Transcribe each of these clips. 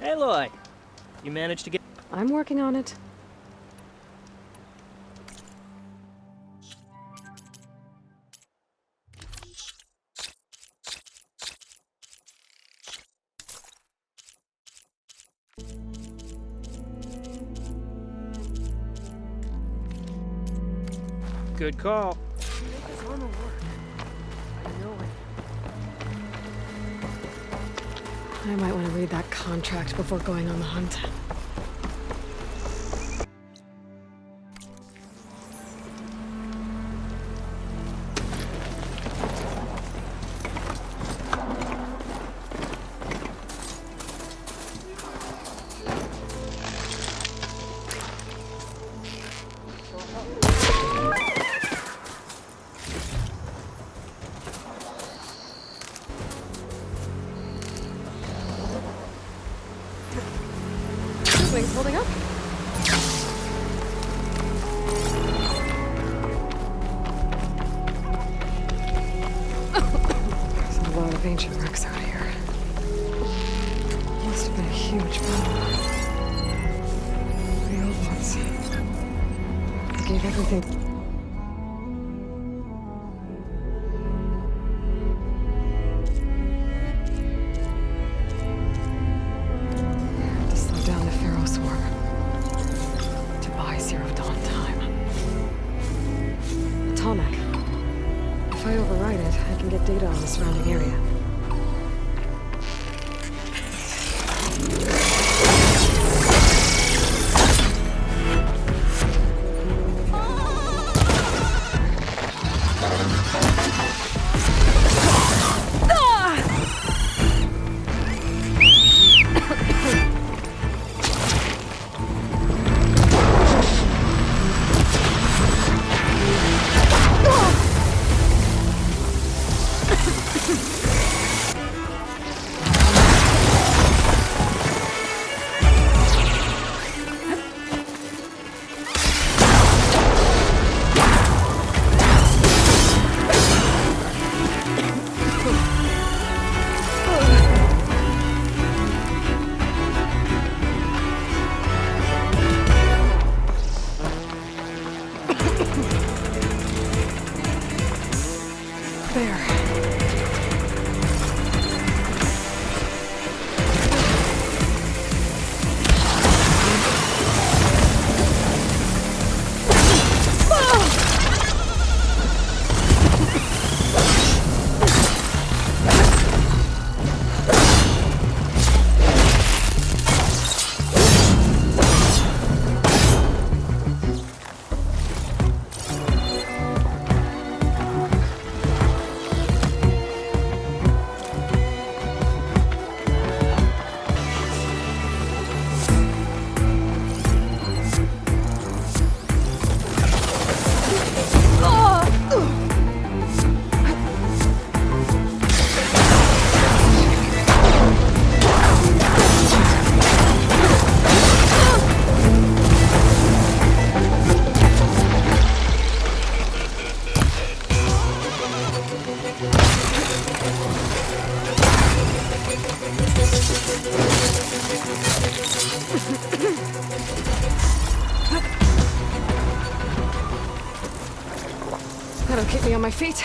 Aloy, you managed to get... I'm working on it. Good call. Make this armor work. I know it. I might want to read that contract before going on the hunt. Wings holding up? There's a lot of ancient wrecks out here. Must have been a huge battle. The old ones. They gave everything. If I override it, I can get data on the surrounding area. That'll keep me on my feet.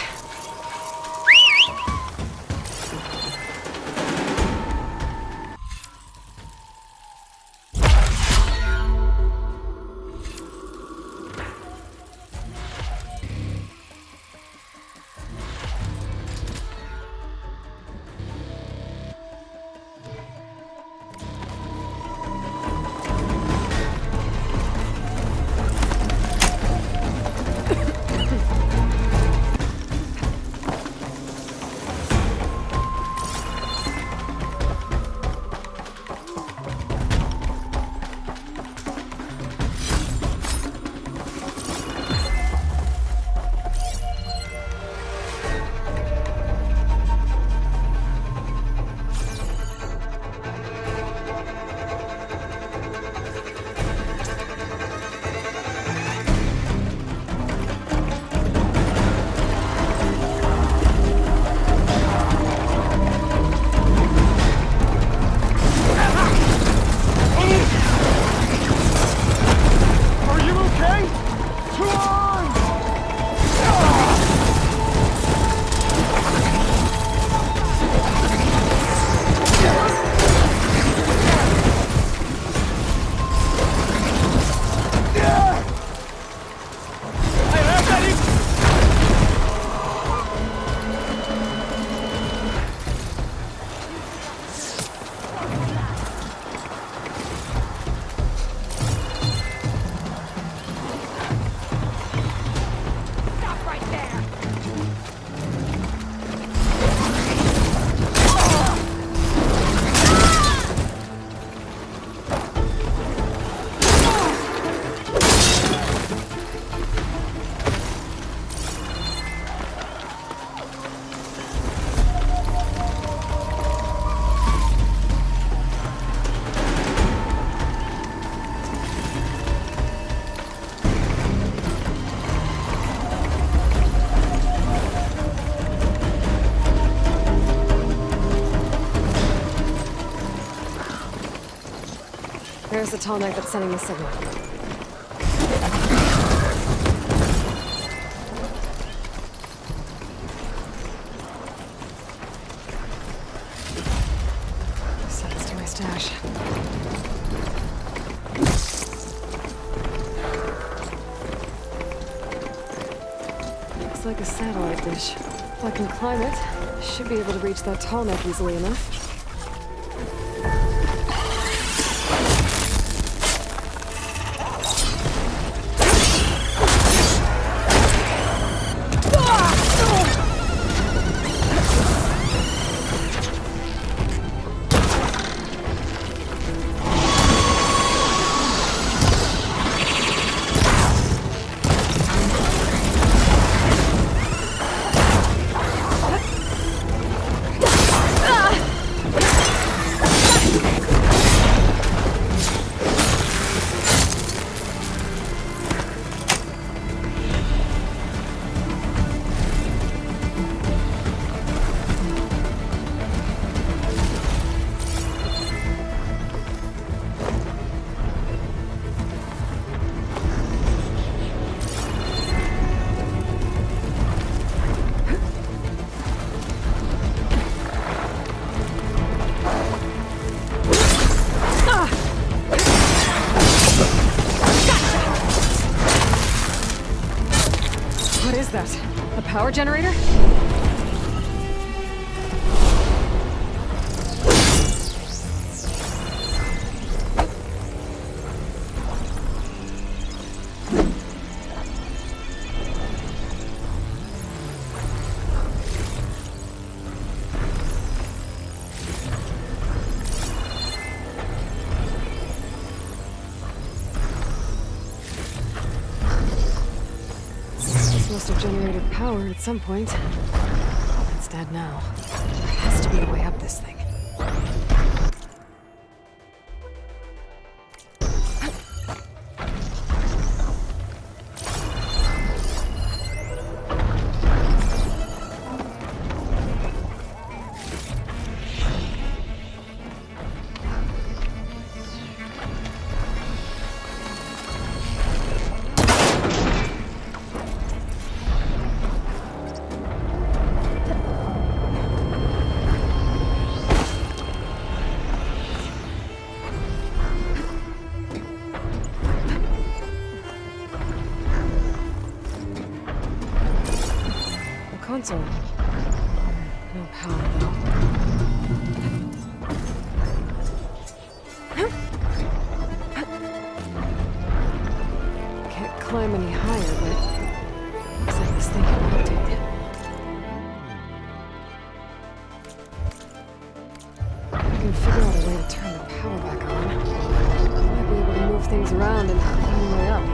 There's the tall neck that's sending the signal. Send this to my stash. Looks like a satellite dish. If I can climb it, I should be able to reach that tall neck easily enough. What is that? A power generator? Must have generated power at some point. It's dead now. There has to be a way up this thing. Console. No power, though. Can't climb any higher, but looks like this thing can rotate. I can figure out a way to turn the power back on. I might be able to move things around and find a way up.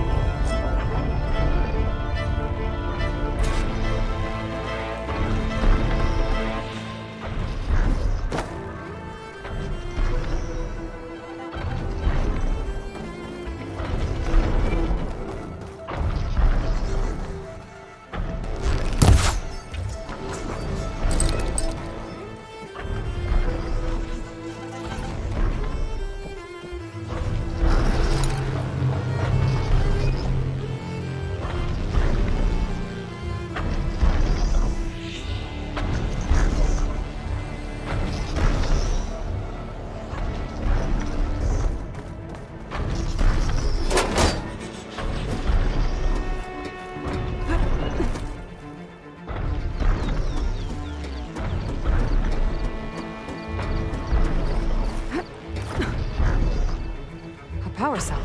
Power cell.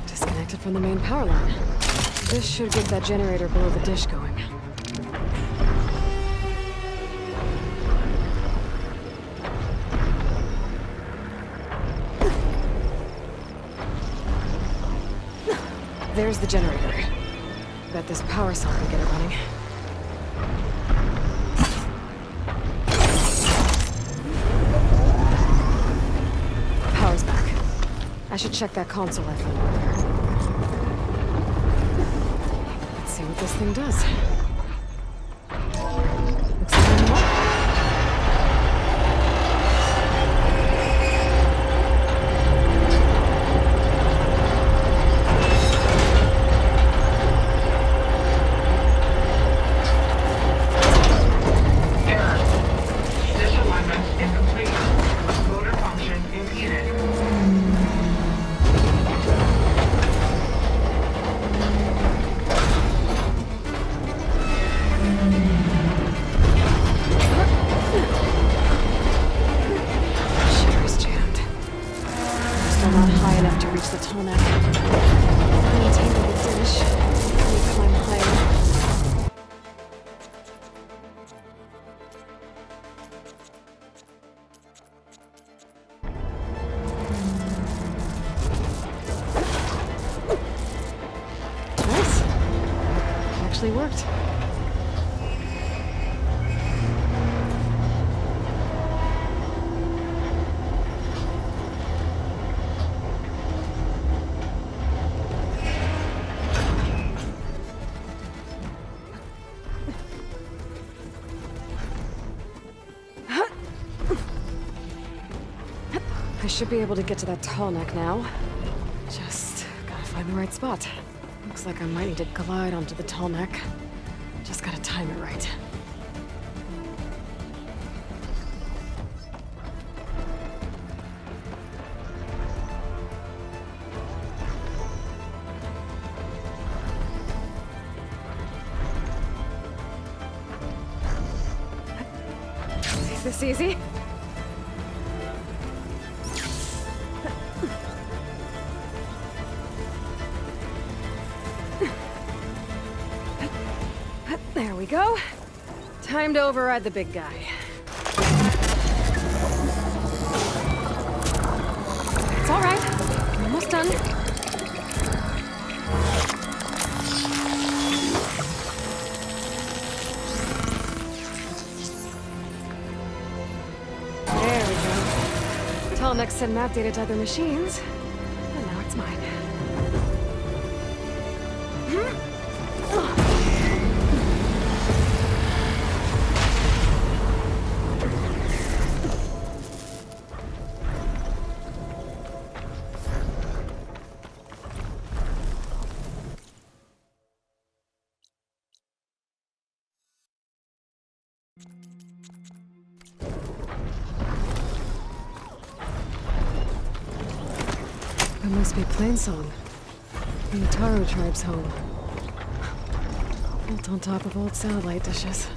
Disconnected from the main power line. This should get that generator below the dish going. There's the generator. Bet this power cell can get it running. Power's back. I should check that console I found earlier. Let's see what this thing does. Looks like I'm up. the tall neck. Maintain the dish. Let me climb higher. Nice. Actually worked. I should be able to get to that tall neck now. Just gotta find the right spot. Looks like I might need to glide onto the tall neck. Just gotta time it right. Is this easy? There we go. Time to override the big guy. It's all right. I'm almost done. There we go. Tall neck sent map data to other machines, and now it's mine. That must be Plainsong, the Taro tribe's home. Built on top of old satellite dishes.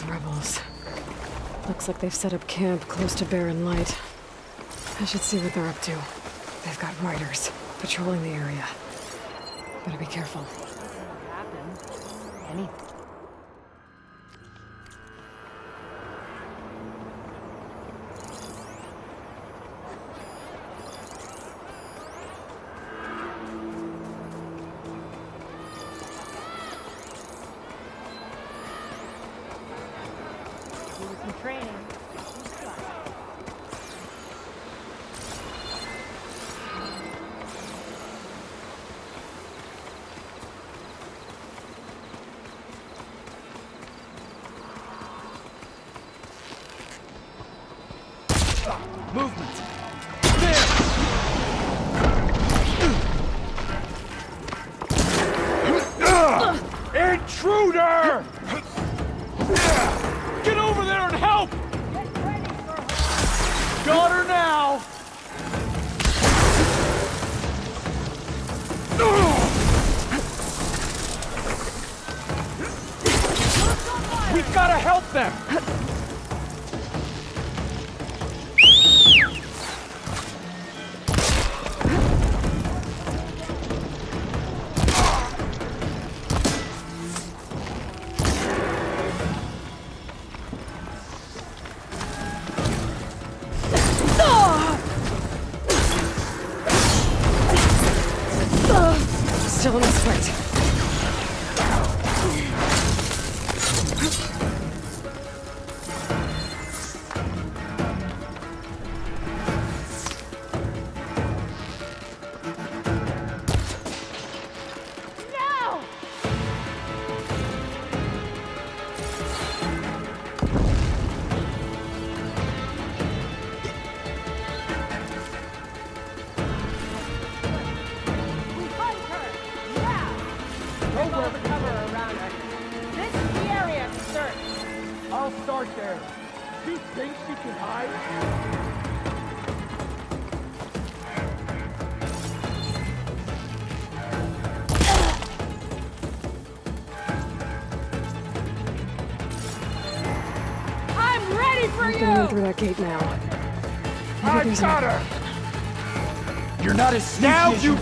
Rebels. Looks like they've set up camp close to Barren Light. I should see what they're up to. They've got riders patrolling the area. Better be careful. Anything. Training. Movement! There! Intruder! Get over there and help! Got her now! We've got to help them! still in this fight. I'll start there. You think she can hide? I'm ready for you! Going through that gate now. I got her! You're not as sneaky now as you...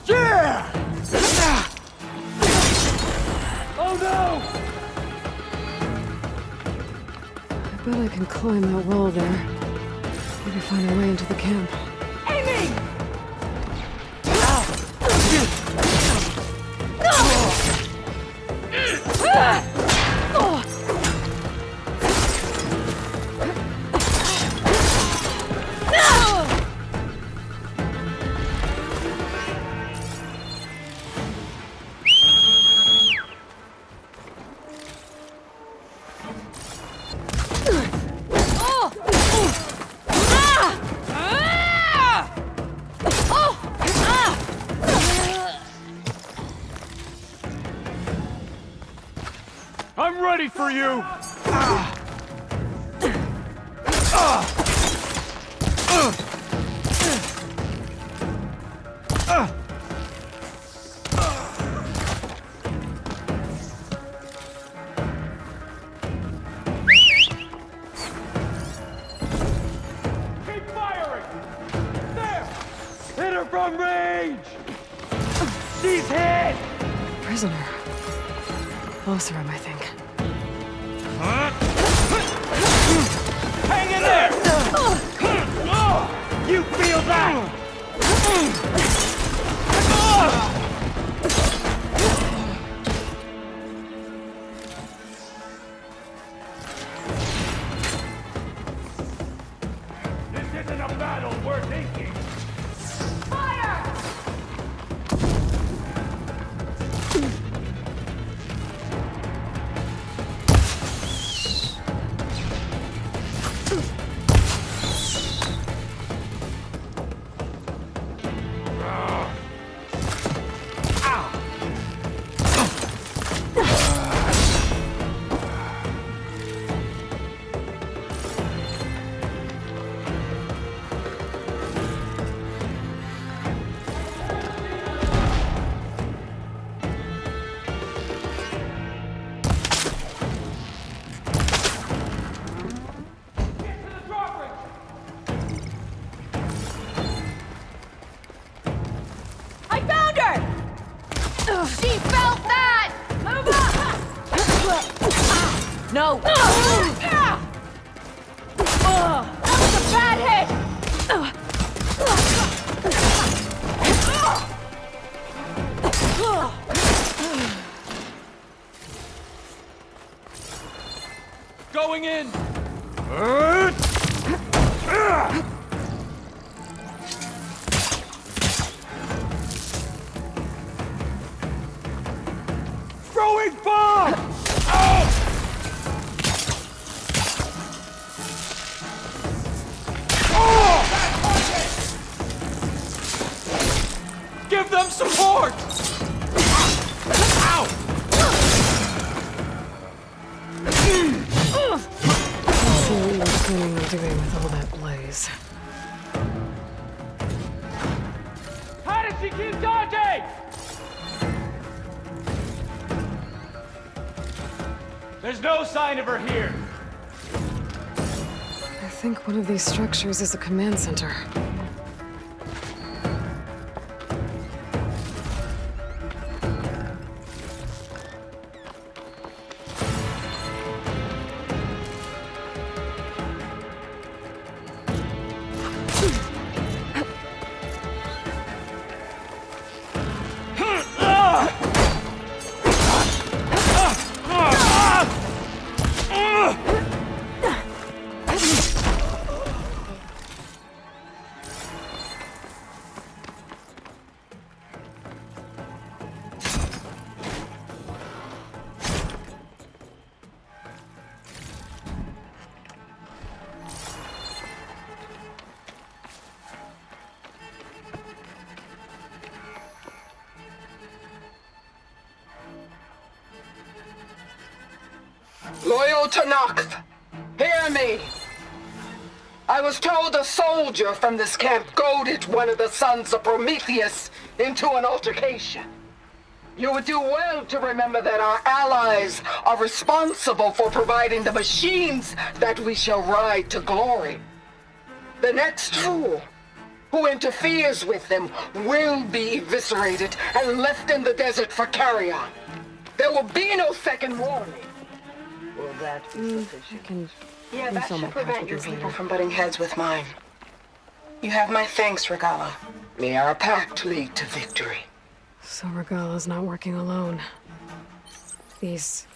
Yeah! Oh no! I bet I can climb that wall there. Maybe find a way into the camp. Aiming! I'm ready for you! Keep firing! There! Hit her from range! She's hit! Prisoner. Both of them, I think. Hang in there! You feel that? This isn't a battle worth inking. Fire! She felt that! Move up! No! That was a bad hit! Going in! Throwing bomb! Give them support! Ow! Let's see what you're planning on doing with all that blaze. How did she keep dodging? There's no sign of her here. I think one of these structures is a command center. Loyal to Noct, hear me. I was told a soldier from this camp goaded one of the sons of Prometheus into an altercation. You would do well to remember that our allies are responsible for providing the machines that we shall ride to glory. The next fool who interferes with them will be eviscerated and left in the desert for carrion. There will be no second warning. Will that be sufficient? Yeah, that should prevent your people from butting heads with mine. You have my thanks, Regala. May our pact lead to victory. So Regala's not working alone. These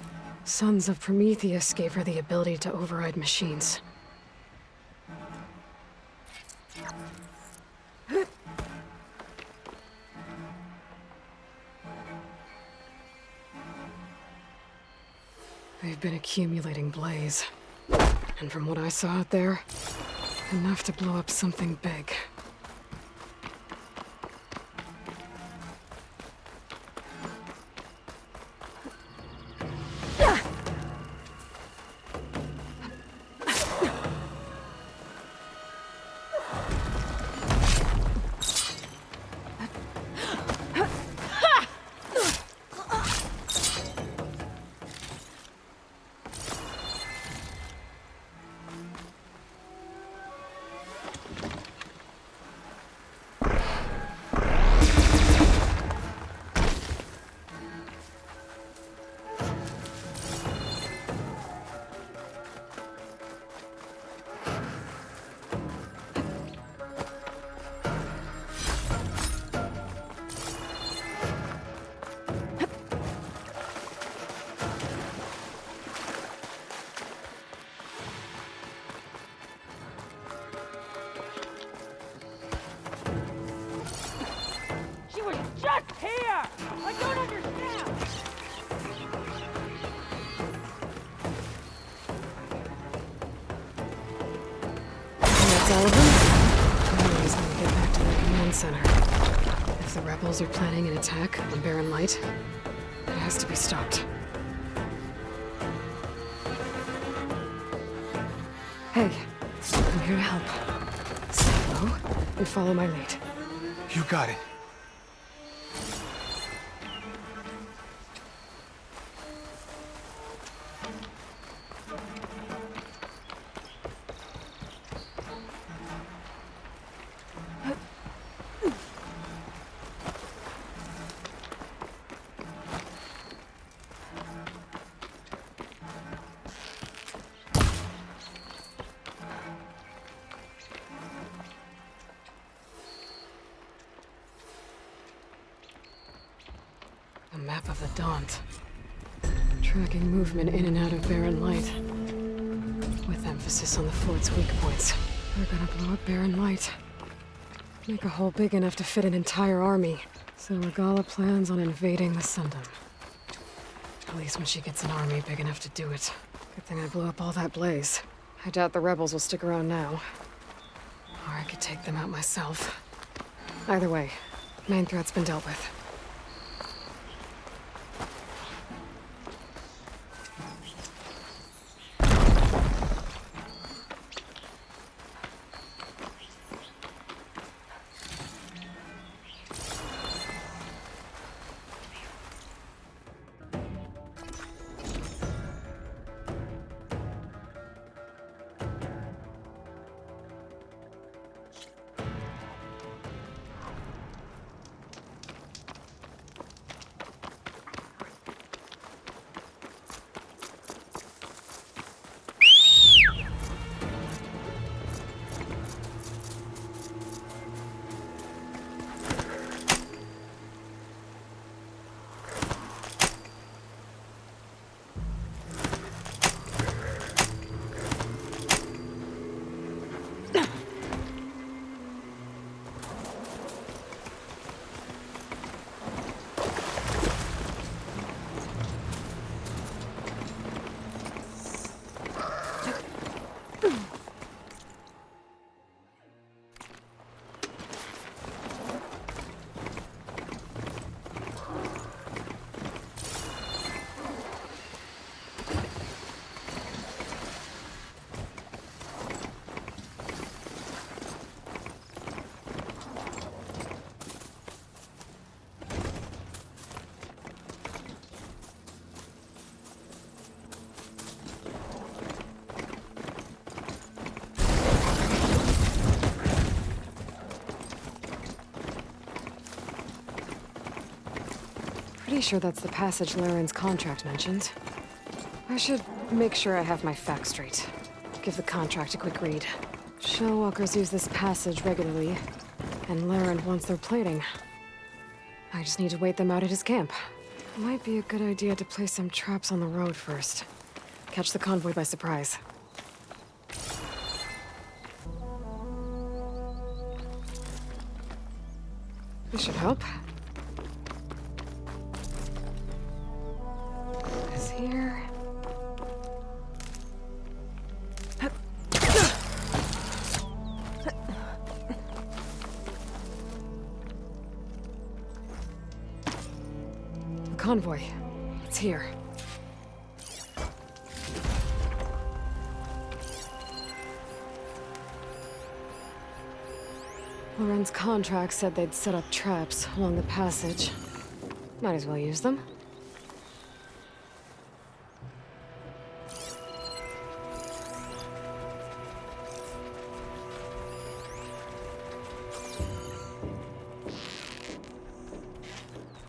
sons of Prometheus gave her the ability to override machines. They've been accumulating blaze. And from what I saw out there, enough to blow up something big. She was just here! I don't understand! That's all of them? Anyways, let me get back to the command center. If the rebels are planning an attack on Barren Light, it has to be stopped. Hey, I'm here to help. Stay low and follow my lead. You got it. A map of the Daunt. Tracking movement in and out of Barren Light. With emphasis on the fort's weak points. They're gonna blow up Barren Light. Make a hole big enough to fit an entire army. So Regala plans on invading the Sundom. At least when she gets an army big enough to do it. Good thing I blew up all that blaze. I doubt the rebels will stick around now. Or I could take them out myself. Either way, main threat's been dealt with. Pretty sure that's the passage Laren's contract mentioned. I should make sure I have my facts straight. Give the contract a quick read. Shellwalkers use this passage regularly, and Laren wants their plating. I just need to wait them out at his camp. Might be a good idea to place some traps on the road first. Catch the convoy by surprise. This should help. This here. The convoy. It's here. Laren's contract said they'd set up traps along the passage. Might as well use them.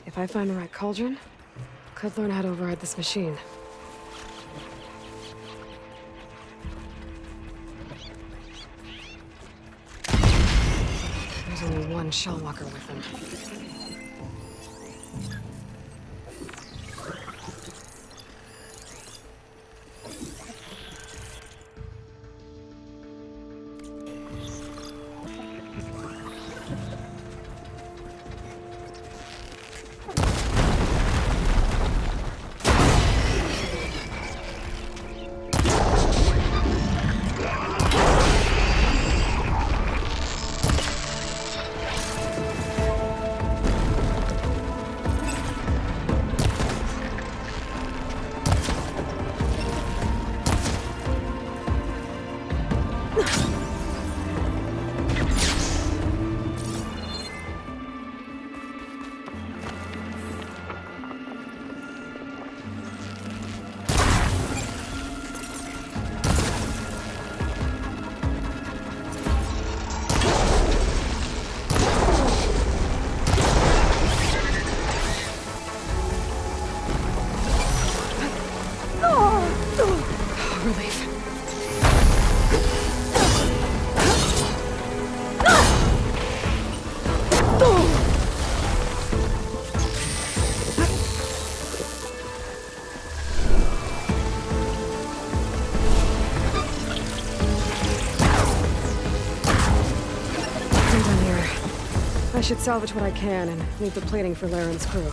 If I find the right cauldron, could learn how to override this machine. There's only one Shellwalker with him. Relief. Done here. I should salvage what I can and leave the plating for Laren's crew.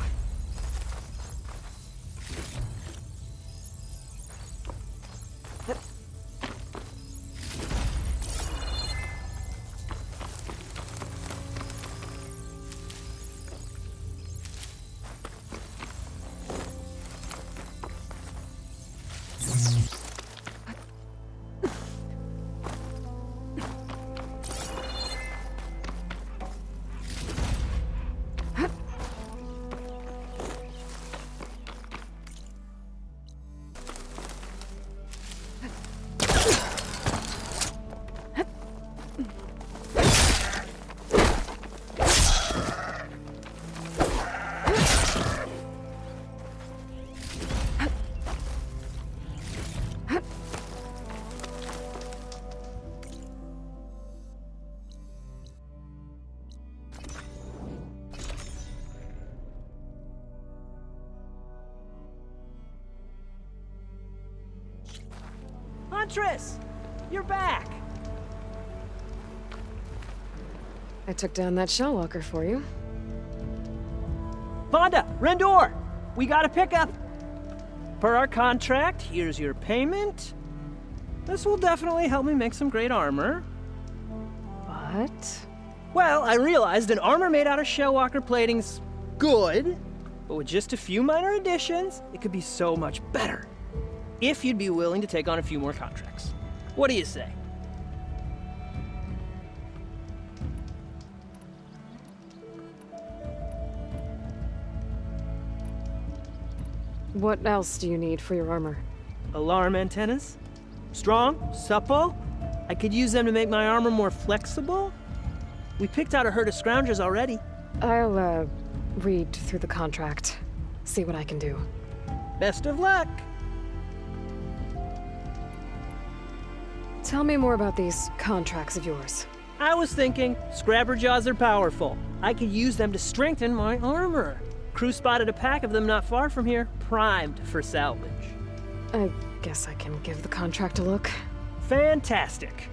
Huntress! You're back! I took down that Shellwalker for you. Vonda! Rendor! We got a pickup! Per our contract, here's your payment. This will definitely help me make some great armor. What? Well, I realized an armor made out of Shellwalker plating's good, but with just a few minor additions, it could be so much better. If you'd be willing to take on a few more contracts. What do you say? What else do you need for your armor? Alarm antennas? Strong? Supple? I could use them to make my armor more flexible? We picked out a herd of scroungers already. I'll, read through the contract. see what I can do. Best of luck! Tell me more about these contracts of yours. I was thinking, Scrabber Jaws are powerful. I could use them to strengthen my armor. Crew spotted a pack of them not far from here, primed for salvage. I guess I can give the contract a look. Fantastic!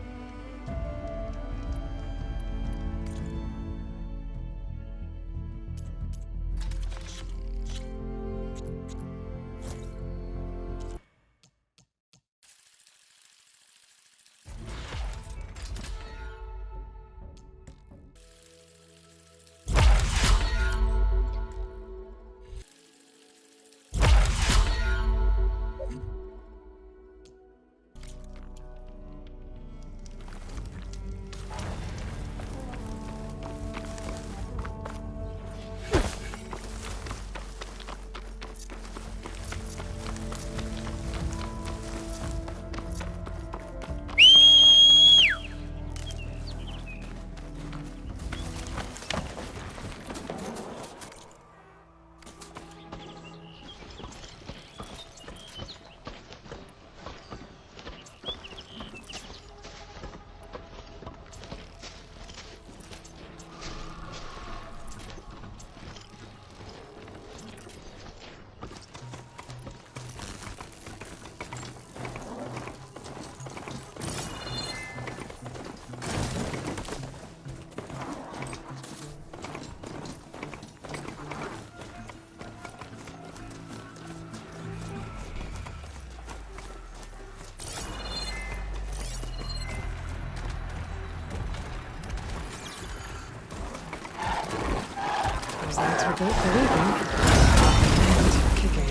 Those lights were built for leaving. And kicking.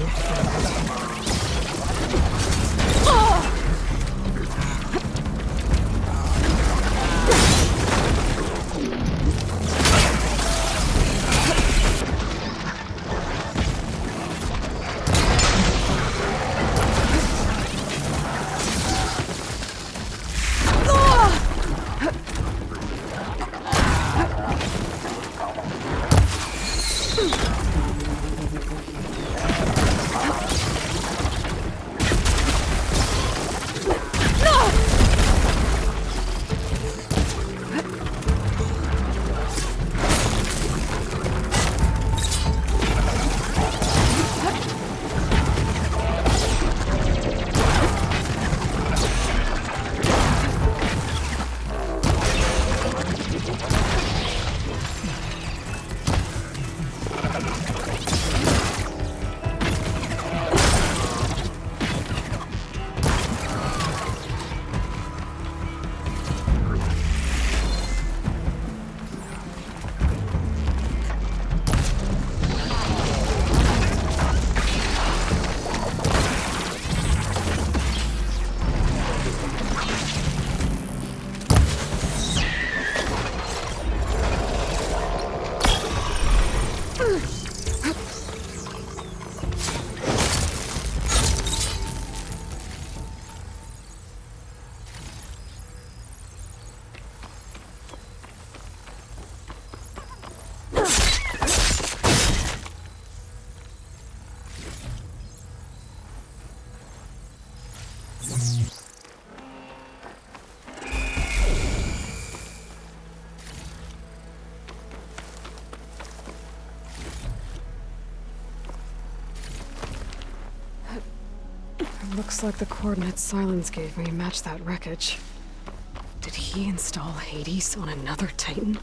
Looks like the coordinates Silence gave me match that wreckage. Did he install Hades on another Titan?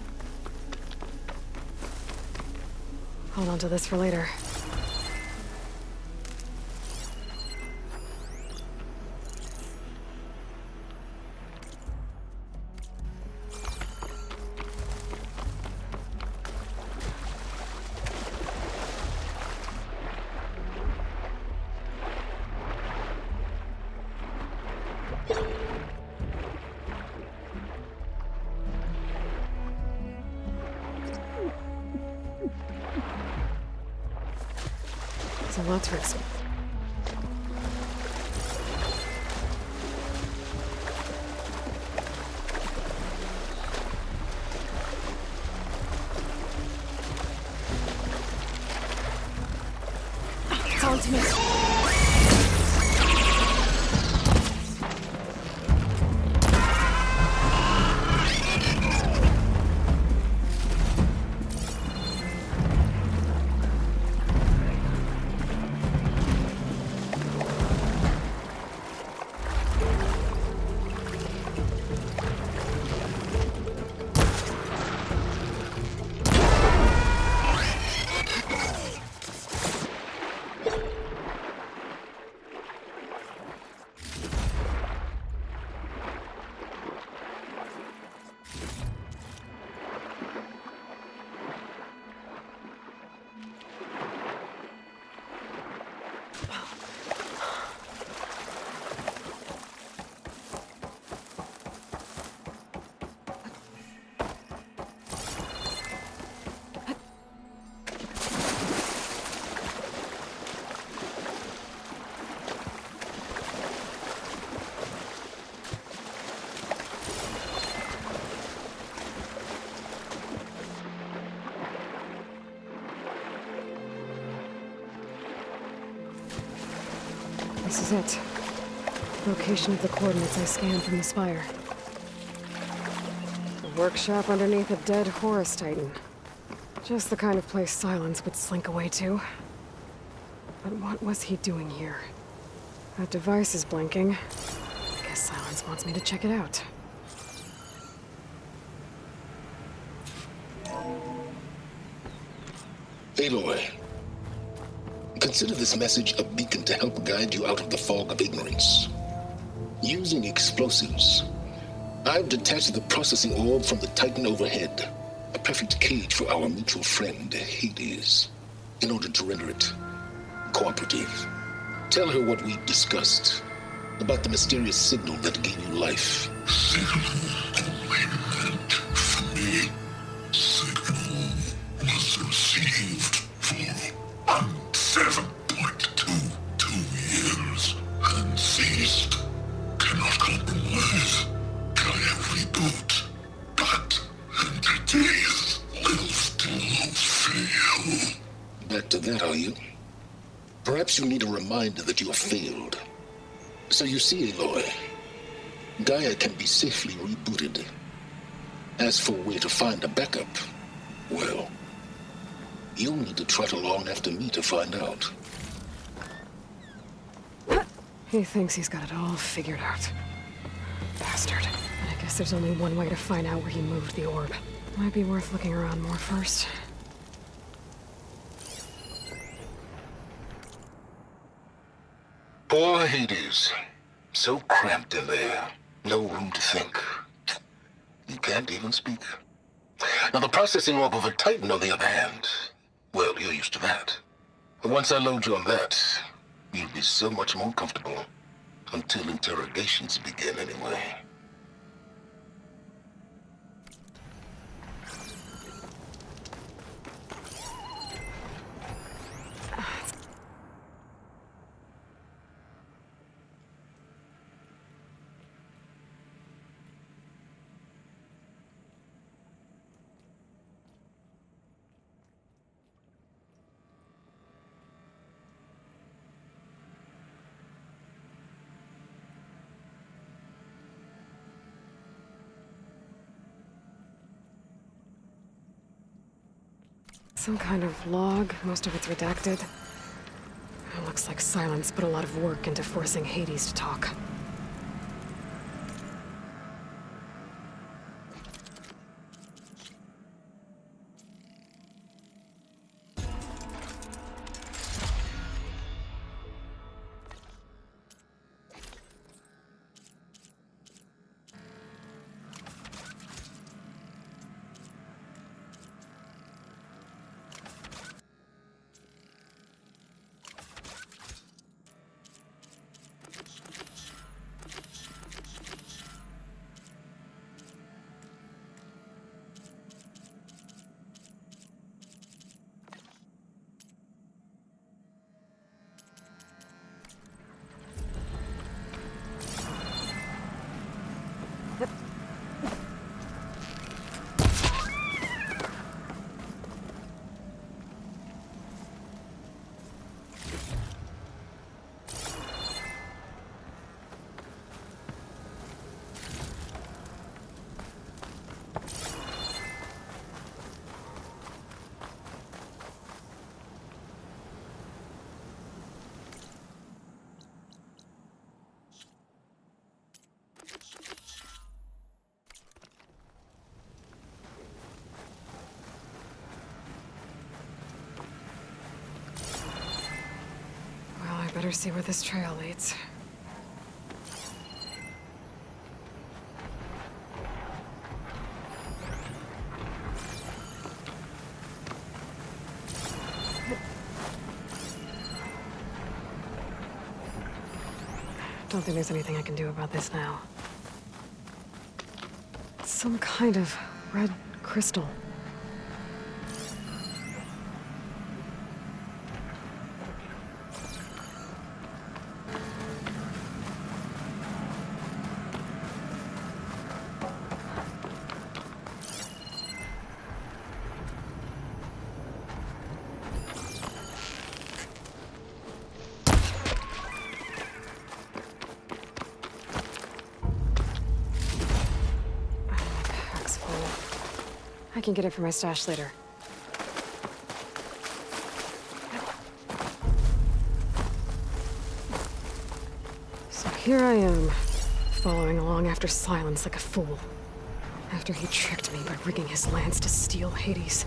Hold on to this for later. So let's risk it. ultimate. This is it. Location of the coordinates I scanned from the spire. A workshop underneath a dead Horus Titan. Just the kind of place Silence would slink away to. But what was he doing here? That device is blinking. I guess Silence wants me to check it out. Aloy, consider this message a beacon to help guide you out of the fog of ignorance. Using explosives, I've detached the processing orb from the Titan overhead, a perfect cage for our mutual friend, Hades, in order to render it cooperative. Tell her what we discussed about the mysterious signal that gave you life. Signal only meant for me. Signal was received for 7.22 years and ceased. Cannot compromise. Gaia reboot. But entities will still fail. Back to that, are you? Perhaps you need a reminder that you have failed. So you see, Aloy, Gaia can be safely rebooted. As for where to find a backup, well, you'll need to trot along after me to find out. He thinks he's got it all figured out. Bastard. And I guess there's only one way to find out where he moved the orb. Might be worth looking around more first. Poor Hades. So cramped in there. No room to think. He can't even speak. Now, the processing orb of a Titan, on the other hand, well, you're used to that. But once I load you on that, you'll be so much more comfortable. Until interrogations begin, anyway. Some kind of log, most of it's redacted. It looks like Silence put a lot of work into forcing Hades to talk. better see where this trail leads. Don't think there's anything I can do about this now. It's some kind of red crystal. I can get it from my stash later. So here I am, following along after Silence like a fool. After he tricked me by rigging his lance to steal Hades.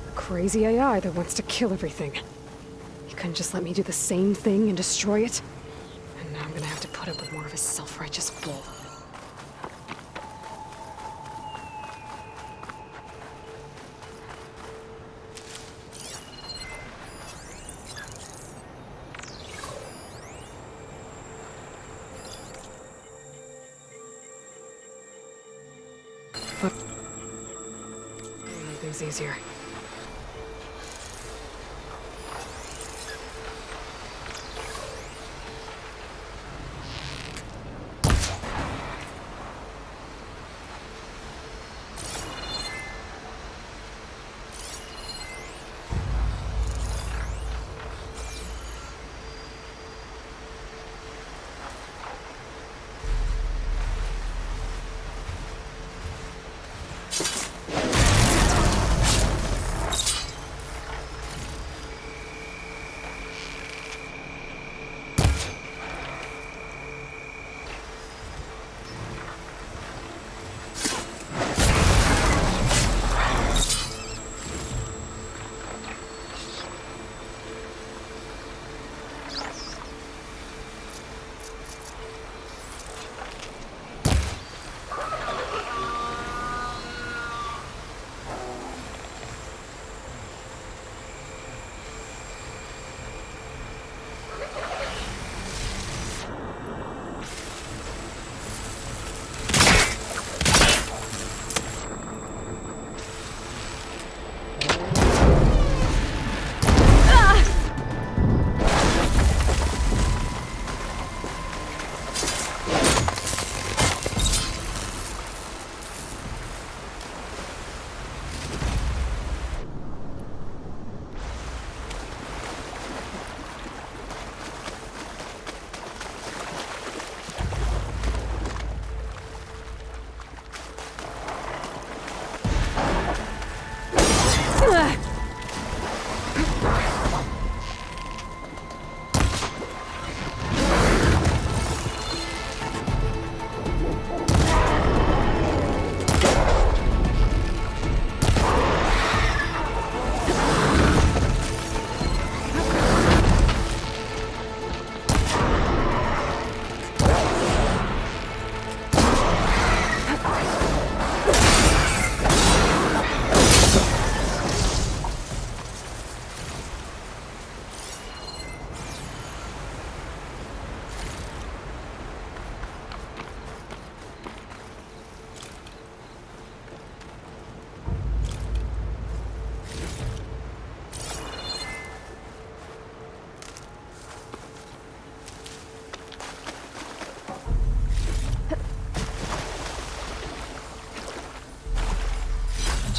A crazy AI that wants to kill everything. He couldn't just let me do the same thing and destroy it? And now I'm gonna have to put up with more of his self-righteous bull. But it'll make things easier.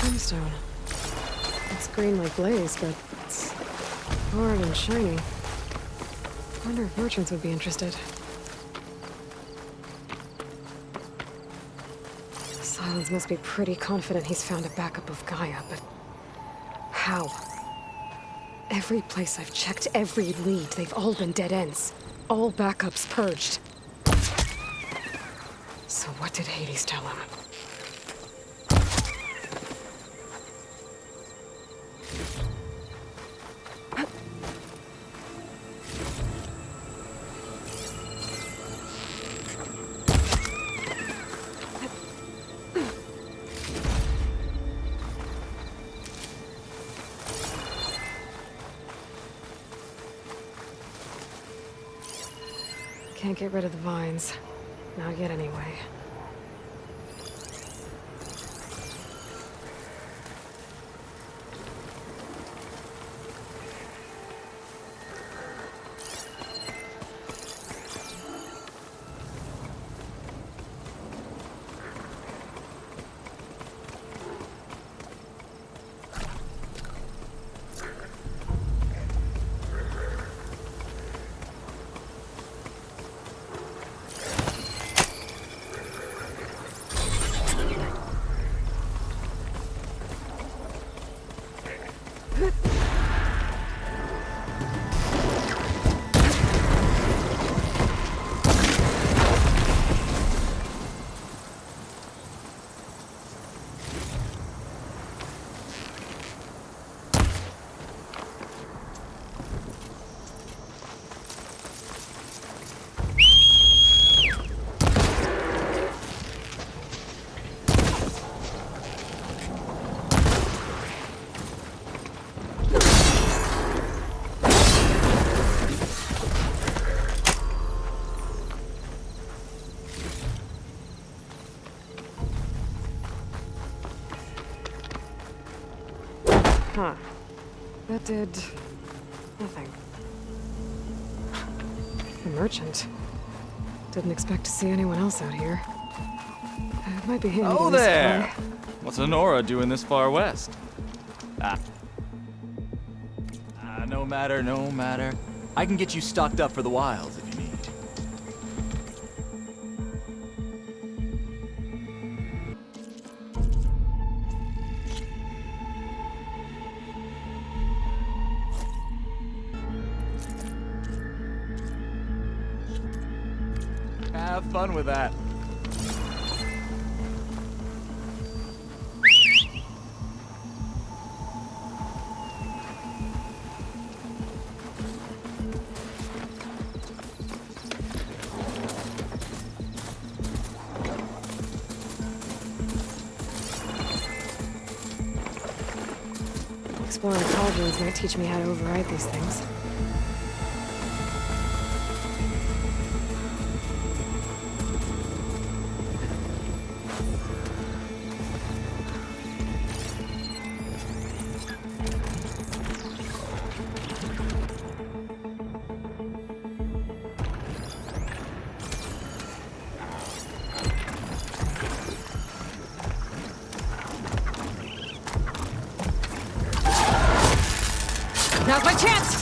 Gemstone. It's green like blaze, but it's hard and shiny. I wonder if merchants would be interested. Silence must be pretty confident he's found a backup of Gaia, but how? Every place I've checked, every lead, they've all been dead ends. All backups purged. So what did Hades tell him? can't get rid of the vines. Not yet, anyway. Huh. That did... nothing. The merchant. Didn't expect to see anyone else out here. It might be handy to Oh resupply. there! What's Honora doing this far west? No matter, no matter. I can get you stocked up for the wilds if you need. Have fun with that. Exploring cauldrons might teach me how to override these things. Now's my chance!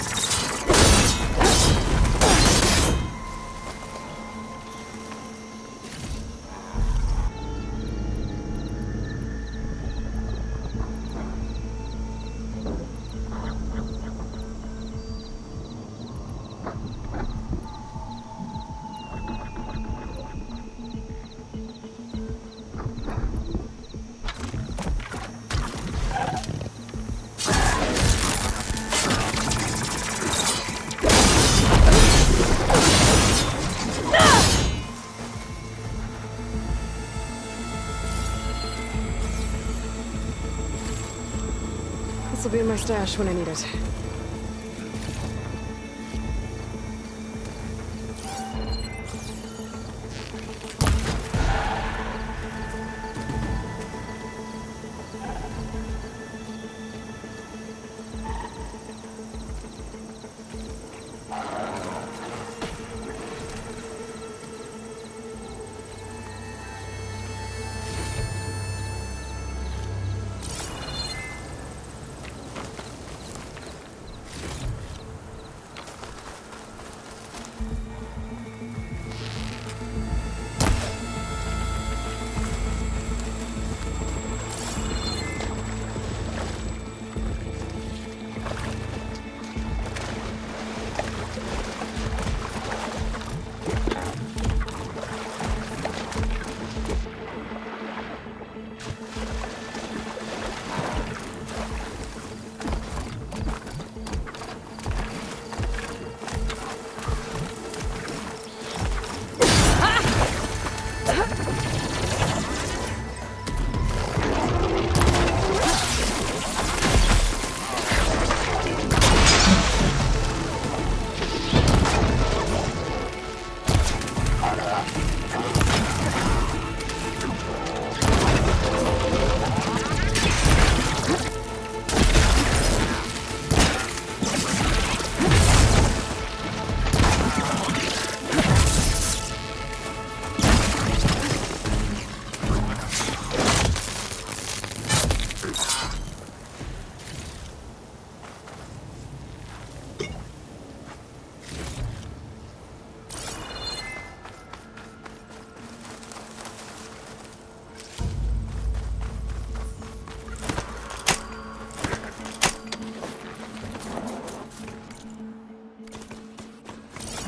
This'll be in my stash when I need it.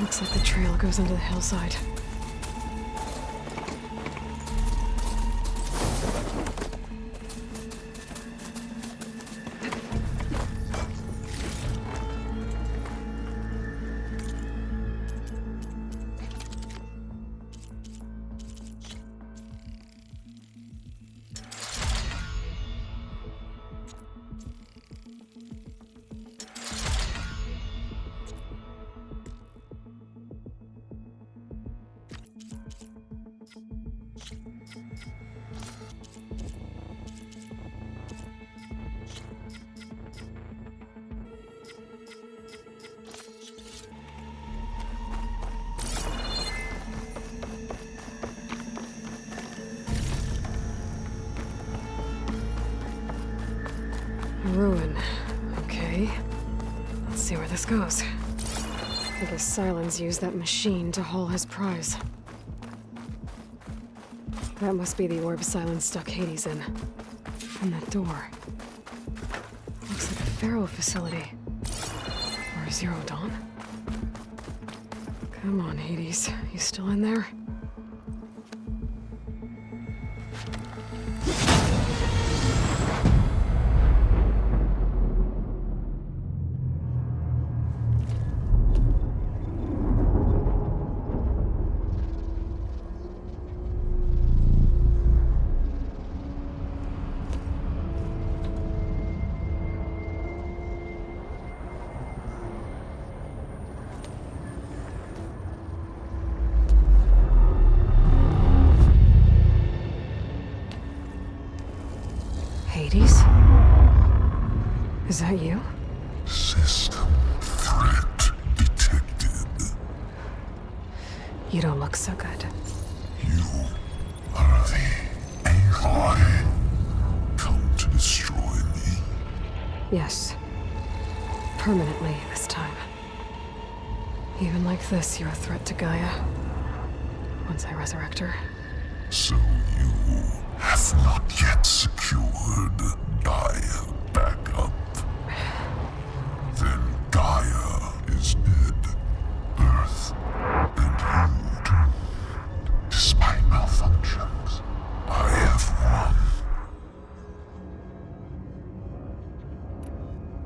Looks like the trail goes under the hillside. Ruin. Okay. Let's see where this goes. I guess Silence used that machine to haul his prize. That must be the orb Silence stuck Hades in. And that door. Looks like a Pharaoh facility. Or a Zero Dawn. Come on, Hades. You still in there? Hades? Is that you? System threat detected. You don't look so good. You are the AI come to destroy me. Yes. Permanently this time. Even like this, you're a threat to Gaia. Once I resurrect her. So you have not yet secured Gaia back up. Then Gaia is dead. Earth and you too. Despite malfunctions, I have won.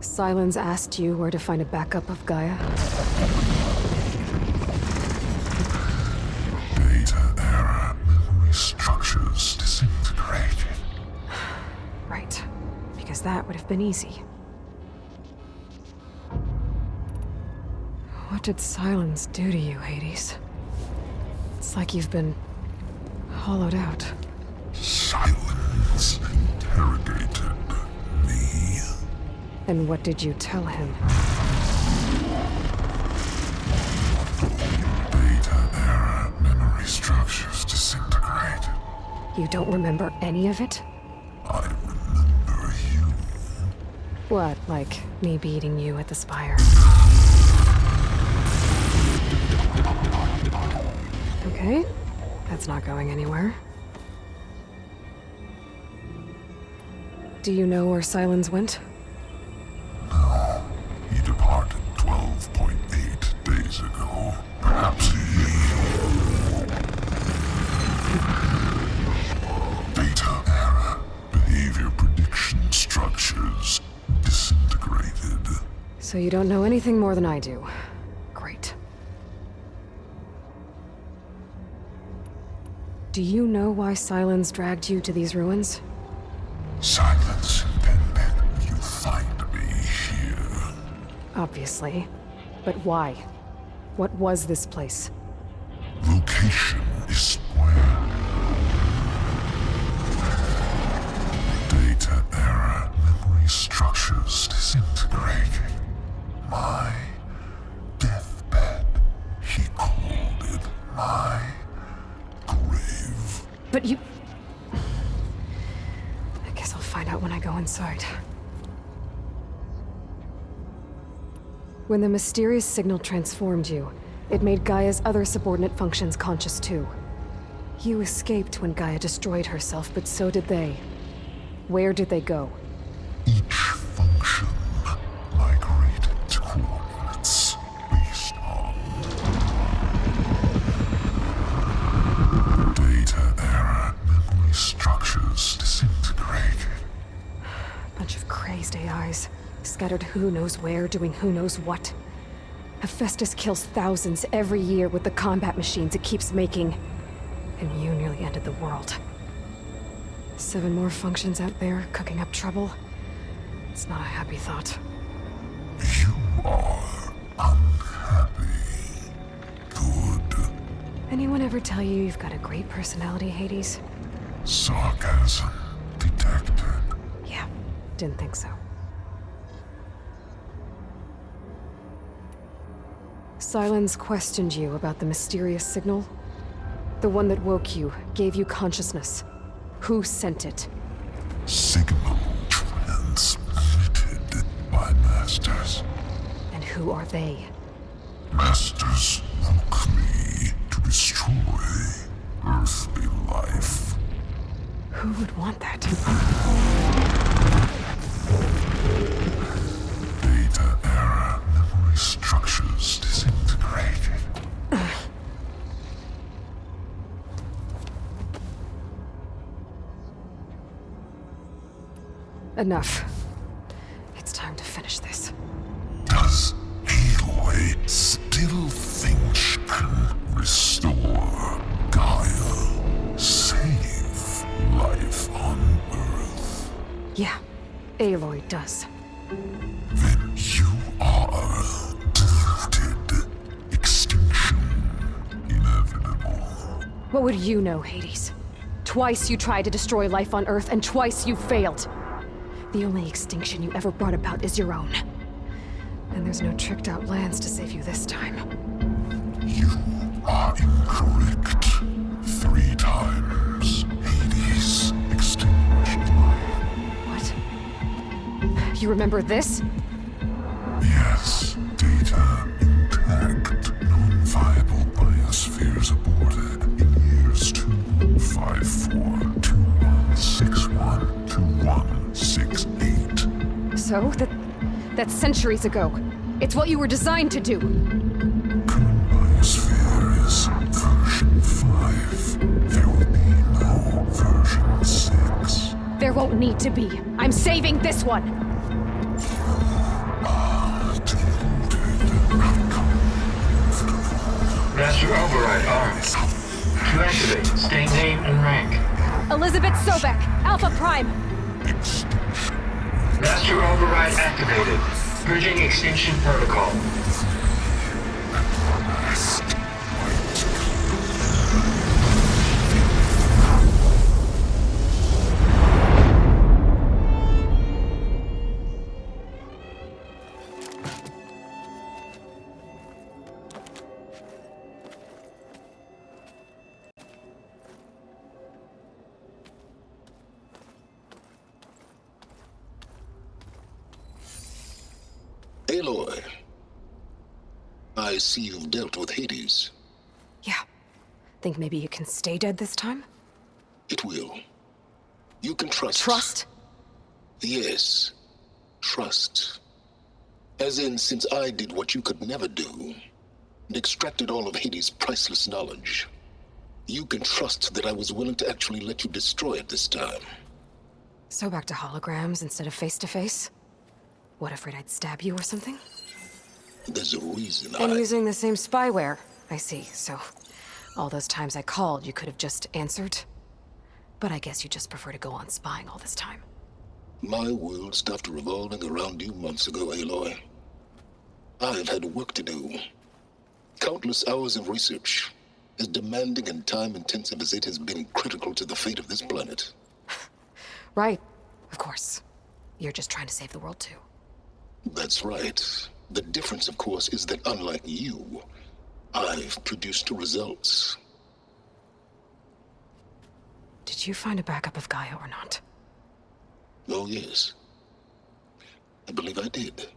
Silence asked you where to find a backup of Gaia? Data error, memory structures disintegrated. Right. Because that would have been easy. What did Silence do to you, Hades? It's like you've been hollowed out. Silence interrogated me. And what did you tell him? Data error, memory structures disintegrated. You don't remember any of it? I remember you. What, like me beating you at the spire? Okay, that's not going anywhere. Do you know where Silence went? No, he departed 12.8 days ago. Perhaps he... Data error, behavior prediction structures disintegrated. So you don't know anything more than I do. Great. Do you know why Silence dragged you to these ruins? Silence intended you find me here. Obviously. But why? What was this place? Location is square. Data error, memory structures disintegrating. My deathbed, he called it my grave. But you... I guess I'll find out when I go inside. When the mysterious signal transformed you, it made Gaia's other subordinate functions conscious too. You escaped when Gaia destroyed herself, but so did they. Where did they go? Each function migrated to coordinates based on scattered who knows where, doing who knows what. Hephaestus kills thousands every year with the combat machines it keeps making. And you nearly ended the world. 7 more functions out there, cooking up trouble. It's not a happy thought. You are unhappy. Good. Anyone ever tell you you've got a great personality, Hades? Sarcasm detected. Yeah, didn't think so. Silence questioned you about the mysterious signal. The one that woke you, gave you consciousness. Who sent it? Signal transmitted by masters. And who are they? Masters woke me to destroy earthly life. Who would want that? Data error, memory structures disintegrated. Enough. It's time to finish this. Does Aloy still think she can restore Gaia? Save life on Earth? Yeah, Aloy does. Then you are deluded. Extinction inevitable. What would you know, Hades? Twice you tried to destroy life on Earth, and twice you failed. The only extinction you ever brought about is your own. And there's no tricked-out lands to save you this time. You are incorrect. 3 times. Hades extinguished life. What? You remember this? Yes, data intact. Non-viable biospheres aborted in years 2154, 2161, 2168. So, that's centuries ago. It's what you were designed to do. Current biosphere is version 5. There will be no version 6. There won't need to be. I'm saving this one! Master override armed. To activate, state name and rank. Elizabeth Sobek, Alpha Prime! Master override activated. Purging extinction protocol. Aloy, I see you've dealt with Hades. Yeah. Think maybe you can stay dead this time? It will. You can trust. Trust? Yes. Trust. As in, since I did what you could never do, and extracted all of Hades' priceless knowledge, you can trust that I was willing to actually let you destroy it this time. So back to holograms instead of face-to-face? What, afraid I'd stab you or something? There's a reason And using the same spyware. I see, so all those times I called, you could have just answered? But I guess you just prefer to go on spying all this time. My world stopped revolving around you months ago, Aloy. I've had work to do. Countless hours of research, as demanding and time-intensive as it has been critical to the fate of this planet. Right, of course. You're just trying to save the world too. That's right. The difference, of course, is that unlike you, I've produced results. Did you find a backup of Gaia or not? Oh, yes. I believe I did.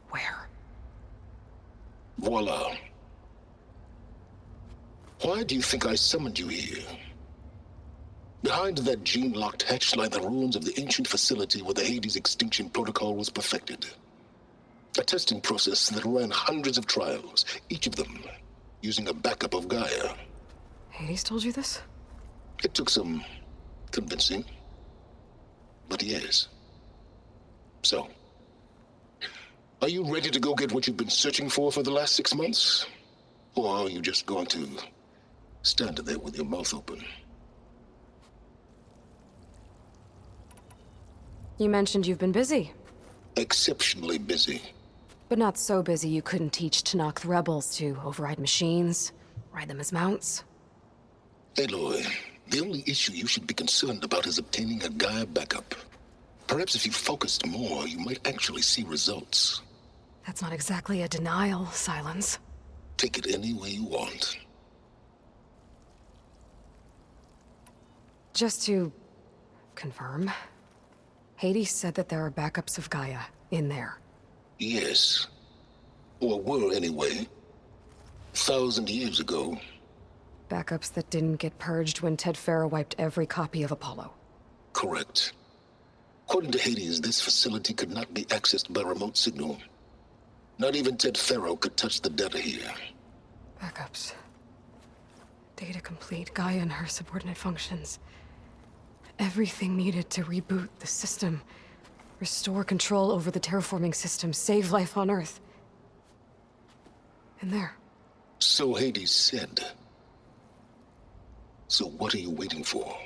Where? Voila. Why do you think I summoned you here? Behind that gene-locked hatch lie the ruins of the ancient facility where the Hades extinction protocol was perfected. A testing process that ran hundreds of trials, each of them using a backup of Gaia. Hades told you this? It took some convincing, but yes. So, Are you ready to go get what you've been searching for the last 6 months? Or are you just going to stand there with your mouth open? You mentioned you've been busy. Exceptionally busy. But not so busy you couldn't teach Tanakh the rebels to override machines, ride them as mounts. Aloy, the only issue you should be concerned about is obtaining a Gaia backup. Perhaps if you focused more, you might actually see results. That's not exactly a denial, Silence. Take it any way you want. Just to confirm, Hades said that there are backups of Gaia in there. Yes. Or were anyway. 1,000 years ago. Backups that didn't get purged when Ted Farrow wiped every copy of Apollo. Correct. According to Hades, this facility could not be accessed by remote signal. Not even Ted Farrow could touch the data here. Backups. Data complete, Gaia and her subordinate functions. Everything needed to reboot the system. Restore control over the terraforming system, save life on Earth. And there. So Hades said. So what are you waiting for?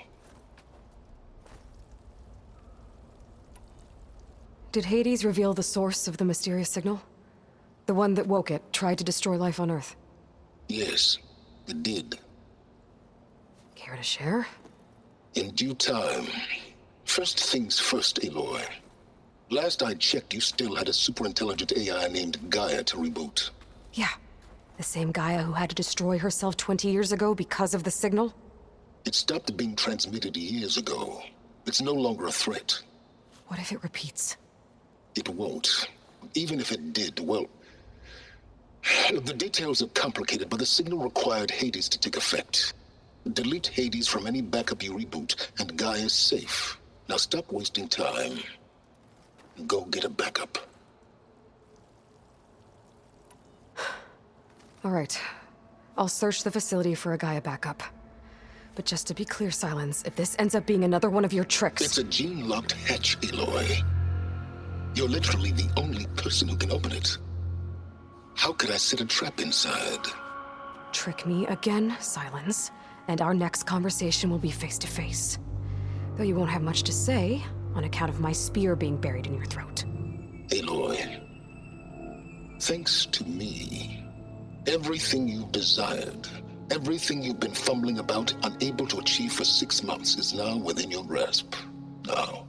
Did Hades reveal the source of the mysterious signal? The one that woke it, tried to destroy life on Earth? Yes, it did. Care to share? In due time. First things first, Aloy. Last I checked, you still had a superintelligent AI named Gaia to reboot. Yeah. The same Gaia who had to destroy herself 20 years ago because of the signal? It stopped being transmitted years ago. It's no longer a threat. What if it repeats? It won't. Even if it did, well... The details are complicated, but the signal required Hades to take effect. Delete Hades from any backup you reboot, and Gaia's safe. Now stop wasting time. Go get a backup. All right. I'll search the facility for a Gaia backup. But just to be clear, Silence, if this ends up being another one of your tricks... It's a gene-locked hatch, Aloy. You're literally the only person who can open it. How could I set a trap inside? Trick me again, Silence, and our next conversation will be face-to-face. Though you won't have much to say, on account of my spear being buried in your throat. Aloy, thanks to me, everything you desired, everything you've been fumbling about, unable to achieve for 6 months, is now within your grasp. Now,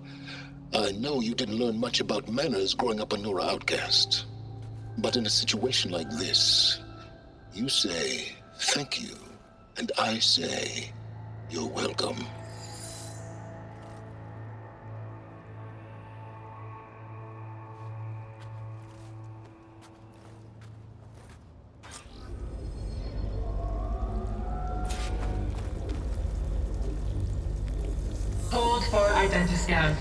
I know you didn't learn much about manners growing up a Nora outcast. But in a situation like this, you say, thank you, and I say, you're welcome. Hold for identiscan.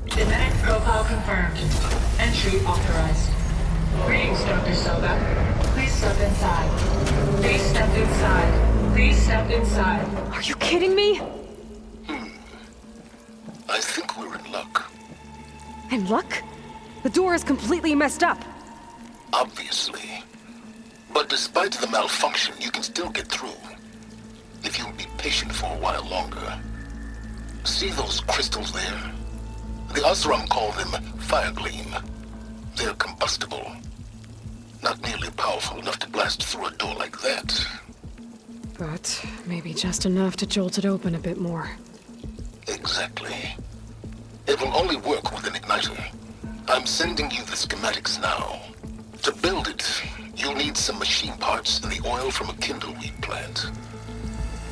Genetic profile confirmed. Entry authorized. Greetings, Dr. Soba. Please step inside. Please step inside. Please step inside. Are you kidding me? I think we're in luck. In luck? The door is completely messed up. Obviously. But despite the malfunction, you can still get through. If you'll be patient for a while longer. See those crystals there? The Osram call them fire gleam. They're combustible. Not nearly powerful enough to blast through a door like that. But maybe just enough to jolt it open a bit more. Exactly. It will only work with an igniter. I'm sending you the schematics now. To build it, you'll need some machine parts and the oil from a kindleweed plant.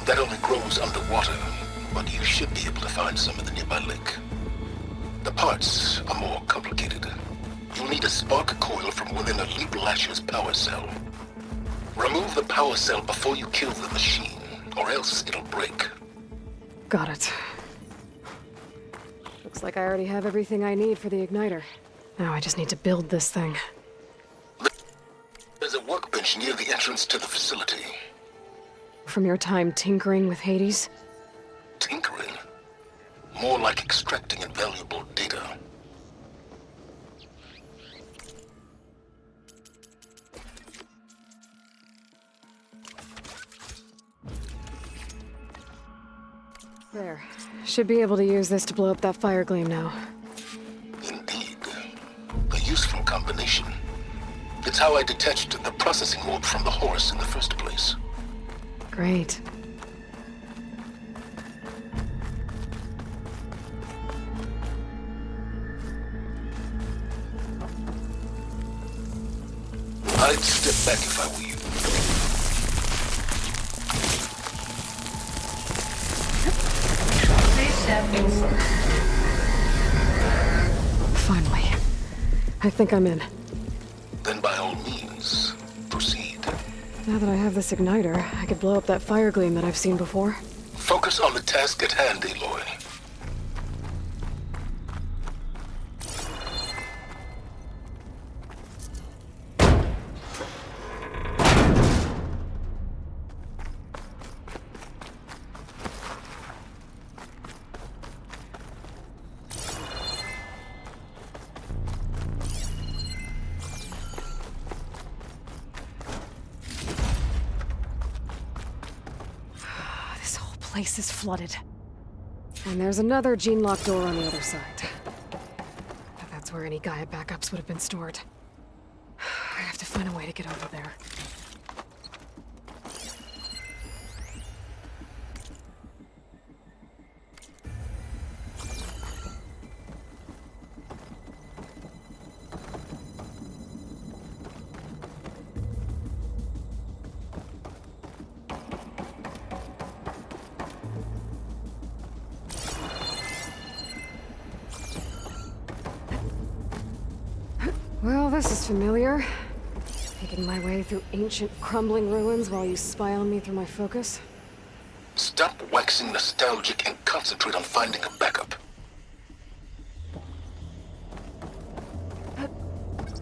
That only grows underwater, but you should be able to find some in the nearby lake. The parts are more complicated. You'll need a spark coil from within a Leap Lasher's power cell. Remove the power cell before you kill the machine, or else it'll break. Got it. Looks like I already have everything I need for the igniter. Now I just need to build this thing. There's a workbench near the entrance to the facility. From your time tinkering with Hades? Tinkering? More like extracting invaluable data. There. Should be able to use this to blow up that fire gleam now. Indeed. A useful combination. It's how I detached the processing orb from the horse in the first place. Great. I'd step back if I were you. Please step inside. Finally. I think I'm in. Then by all means, proceed. Now that I have this igniter, I could blow up that fire gleam that I've seen before. Focus on the task at hand, Aloy. Place is flooded. And there's another gene-locked door on the other side. That's where any Gaia backups would have been stored. I have to find a way to get over there. Well, this is familiar. Making my way through ancient, crumbling ruins while you spy on me through my focus. Stop waxing nostalgic and concentrate on finding a backup.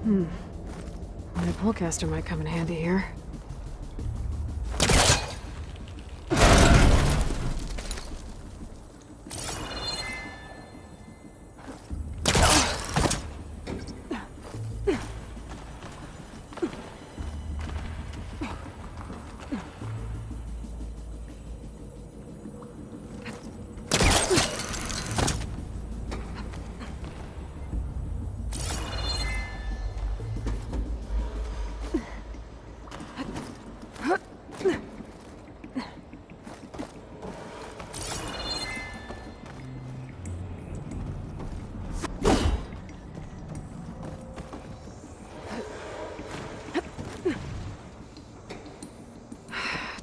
My pullcaster might come in handy here.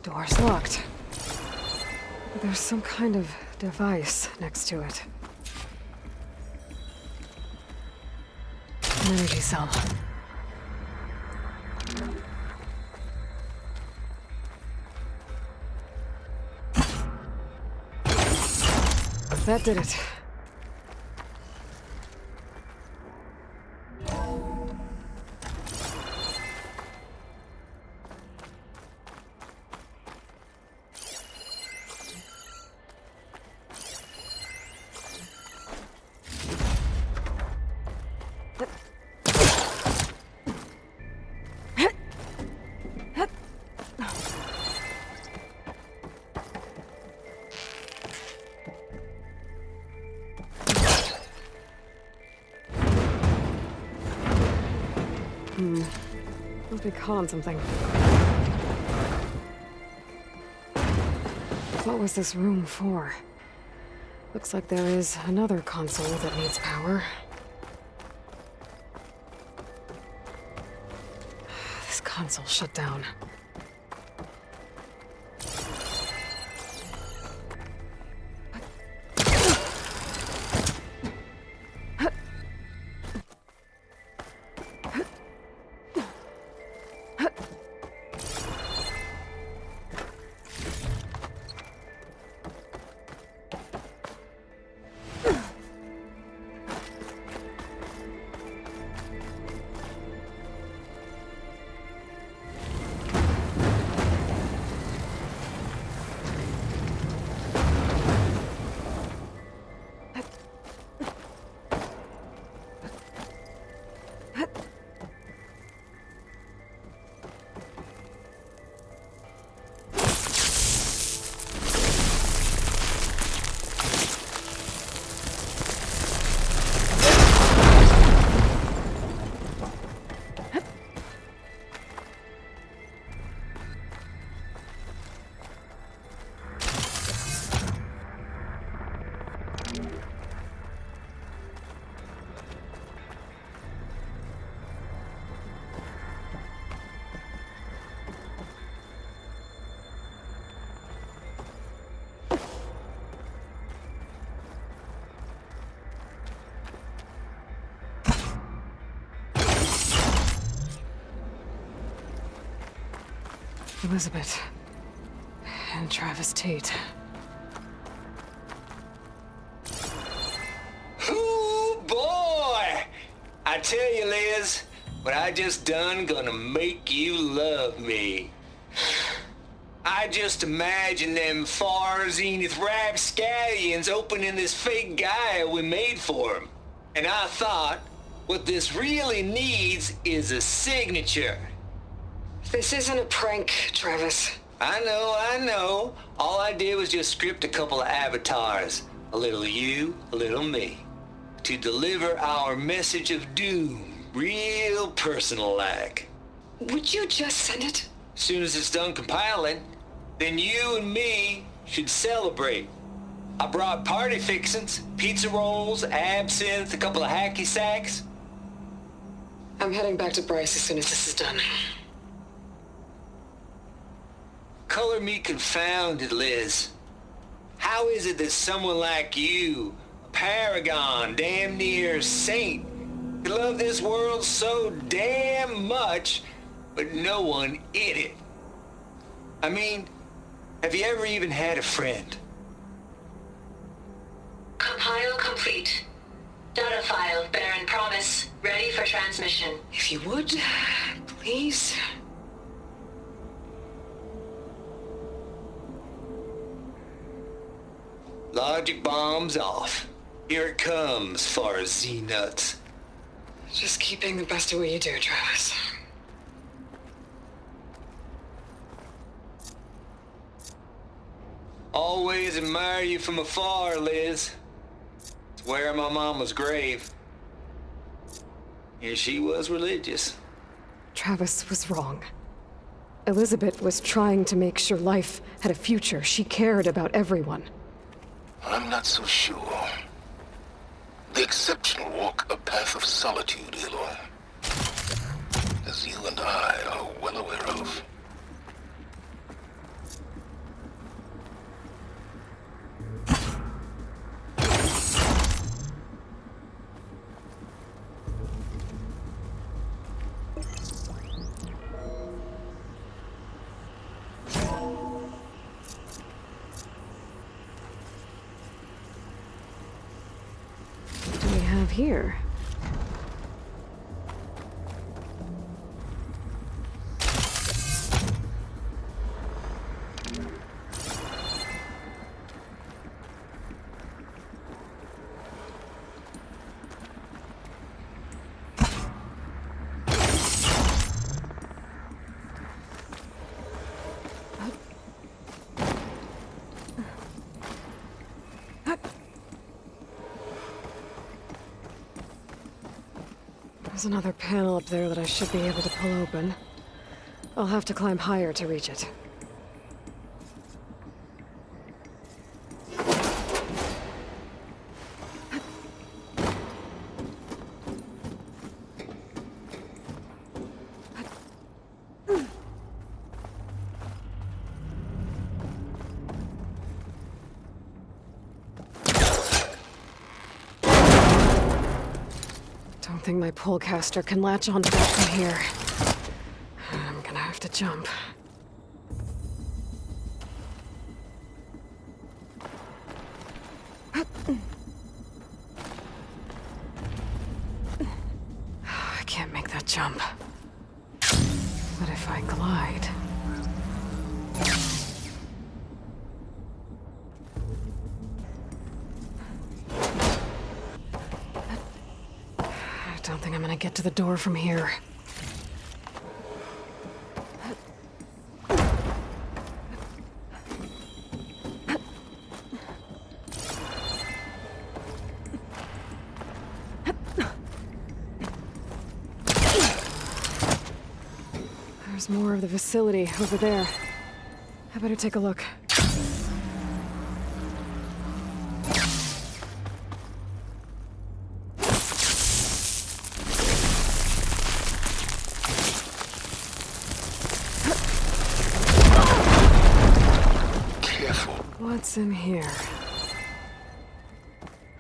Door's locked. But there's some kind of device next to it. An energy cell. That did it. Must be calling something. What was this room for? Looks like there is another console that needs power. This console shut down. Elizabeth. And Travis Tate. Ooh, boy! I tell you, Liz, what I just done gonna make you love me. I just imagine them far zenith rapscallions opening this fake guy we made for him. And I thought, what this really needs is a signature. This isn't a prank, Travis. I know. All I did was just script a couple of avatars. A little you, a little me. To deliver our message of doom, real personal-like. Would you just send it? As soon as it's done compiling, then you and me should celebrate. I brought party fixins, pizza rolls, absinthe, a couple of hacky sacks. I'm heading back to Bryce as soon as this is done. Color me confounded, Liz. How is it that someone like you, a paragon, damn near saint, could love this world so damn much, but no one in it? I mean, have you ever even had a friend? Compile complete. Data file, Baron Promise, ready for transmission. If you would, please. Logic bomb's off. Here it comes, far as Z-nuts. Just keep being the best at what you do, Travis. Always admire you from afar, Liz. It's where my mama's grave. And she was religious. Travis was wrong. Elizabeth was trying to make sure life had a future. She cared about everyone. I'm not so sure. The exceptional walk a path of solitude, Eloy. As you and I are well aware of. What do we have here? There's another panel up there that I should be able to pull open. I'll have to climb higher to reach it. Don't think my pullcaster can latch onto that from here. I'm gonna have to jump. I can't make that jump. But if I glide... I don't think I'm gonna get to the door from here. There's more of the facility over there. I better take a look. What's in here?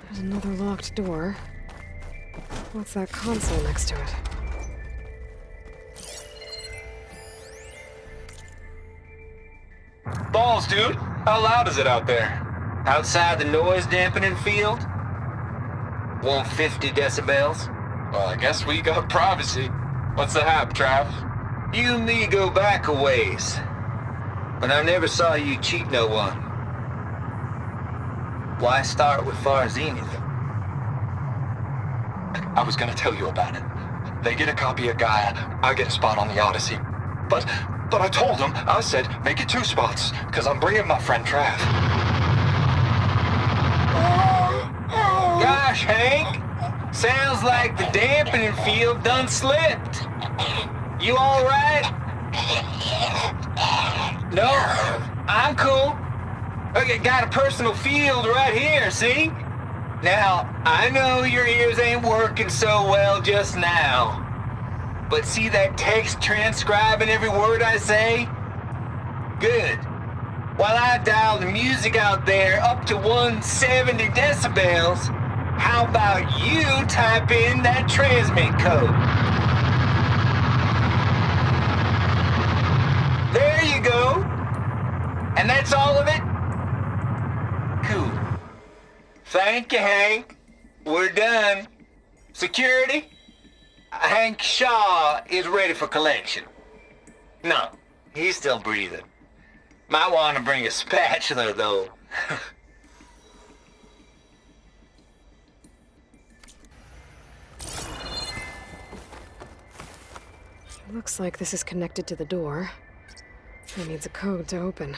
There's another locked door. What's that console next to it? balls, dude. How loud is it out there? Outside the noise dampening field? 150 decibels? Well, I guess we got privacy. What's the hap, Trav? You and me go back a ways. But I never saw you cheat no one. Why start with Far Zenith? I was gonna tell you about it. They get a copy of Gaia, I get a spot on the Odyssey. But I told them, I said, make it 2 spots, because I'm bringing my friend Trav. Gosh, Hank. Sounds like the dampening field done slipped. You all right? No, I'm cool. Okay, got a personal field right here, see? Now, I know your ears ain't working so well just now. But see that text transcribing every word I say? Good. While I dial the music out there up to 170 decibels, how about you type in that transmit code? There you go. And that's all of it? Cool. Thank you, Hank. We're done. Security? Hank Shaw is ready for collection. No, he's still breathing. Might want to bring a spatula, though. Looks like this is connected to the door. It needs a code to open.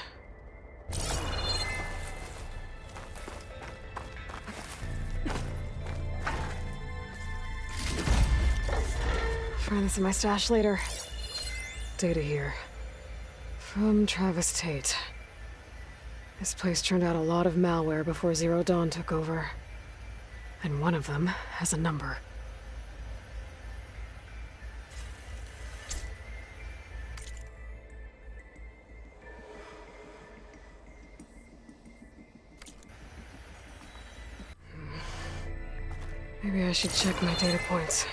Find this in my stash later. Data here. From Travis Tate. This place turned out a lot of malware before Zero Dawn took over. And one of them has a number. Maybe I should check my data points.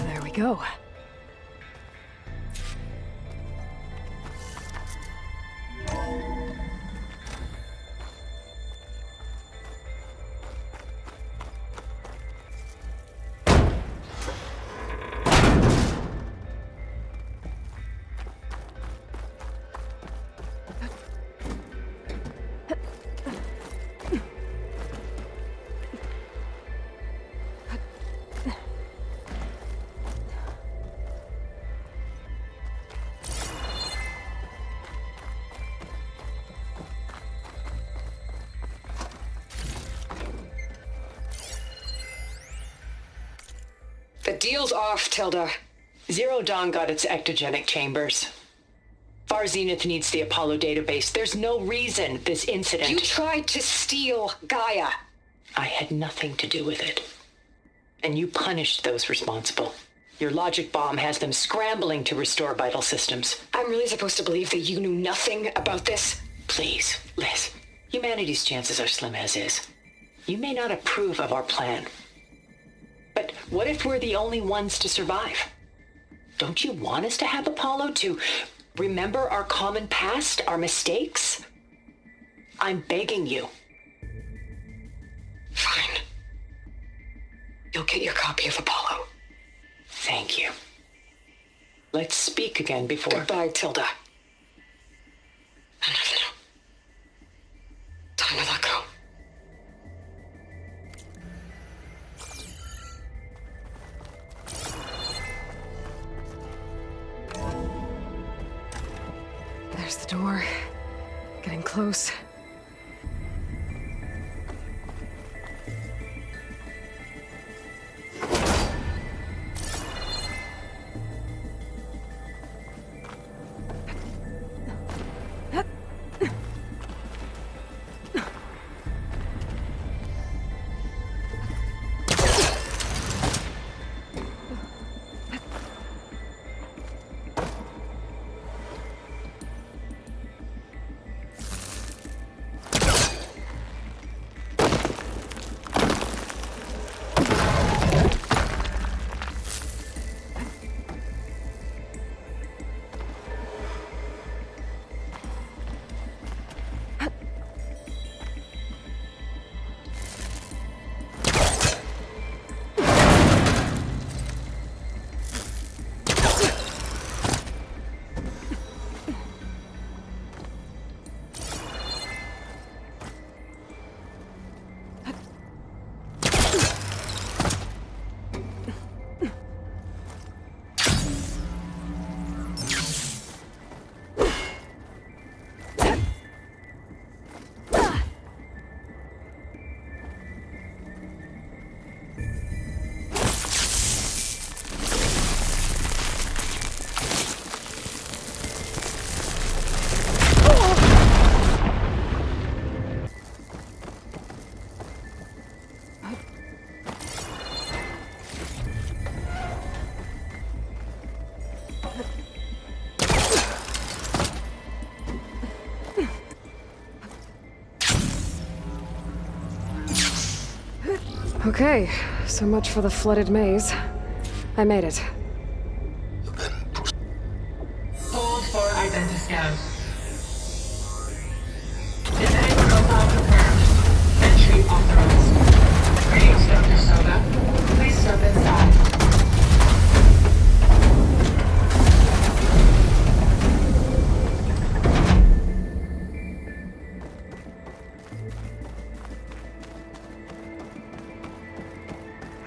There we go. The deal's off, Tilda. Zero Dawn got its ectogenic chambers. Far Zenith needs the Apollo database. There's no reason this incident... You tried to steal Gaia. I had nothing to do with it. And you punished those responsible. Your logic bomb has them scrambling to restore vital systems. I'm really supposed to believe that you knew nothing about this? Please, Liz. Humanity's chances are slim as is. You may not approve of our plan. But what if we're the only ones to survive? Don't you want us to have Apollo to remember our common past, our mistakes? I'm begging you. Fine. You'll get your copy of Apollo. Thank you. Let's speak again before... Goodbye, Tilda. No. Time to let go. There's the door. Getting close. Okay, so much for the flooded maze. I made it. Hold for identiscan. Genetic profile confirmed. Entry authorized. Greetings, Dr. Soga. Please step inside.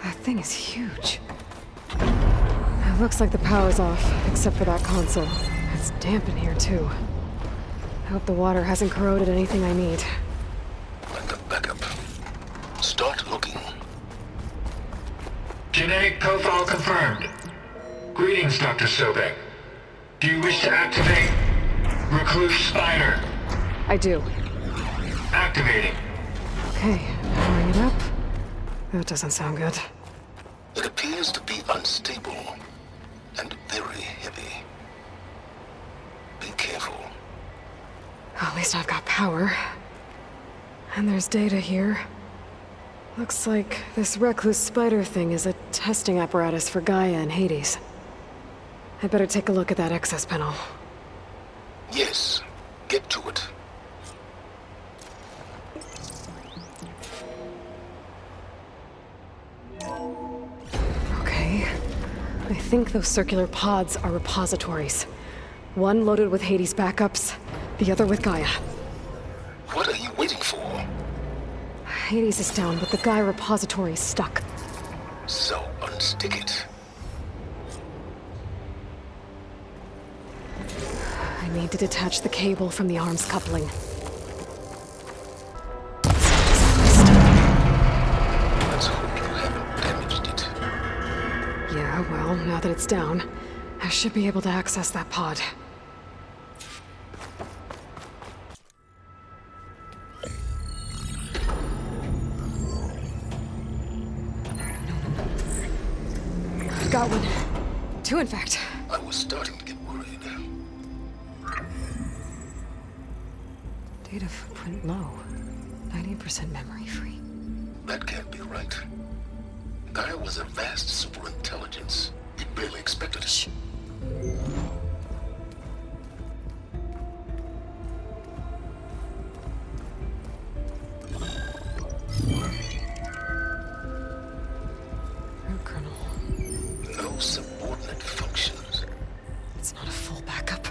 That thing is huge. It looks like the power's off, except for that console. It's damp in here, too. I hope the water hasn't corroded anything I need. Backup. Start looking. Genetic profile confirmed. Greetings, Dr. Sobek. Do you wish to activate Recluse Spider? I do. Activating. Okay, powering it up. That doesn't sound good. It appears to be unstable and very heavy. Be careful. At least I've got power. And there's data here. Looks like this recluse spider thing is a testing apparatus for Gaia and Hades. I'd better take a look at that access panel. Yes, get to it. Okay. I think those circular pods are repositories. One loaded with Hades backups, the other with Gaia. What are you waiting for? Hades is down, but the Gaia repository is stuck. So unstick it. I need to detach the cable from the arms coupling. Let's hope you haven't damaged it. Yeah, well, now that it's down, I should be able to access that pod. Got one. Two, in fact. I was starting to get worried. Data footprint low. 90% memory free. That can't be right. Gaia was a vast superintelligence. You barely expected it. Shh. Root kernel. No subordinate functions. It's not a full backup.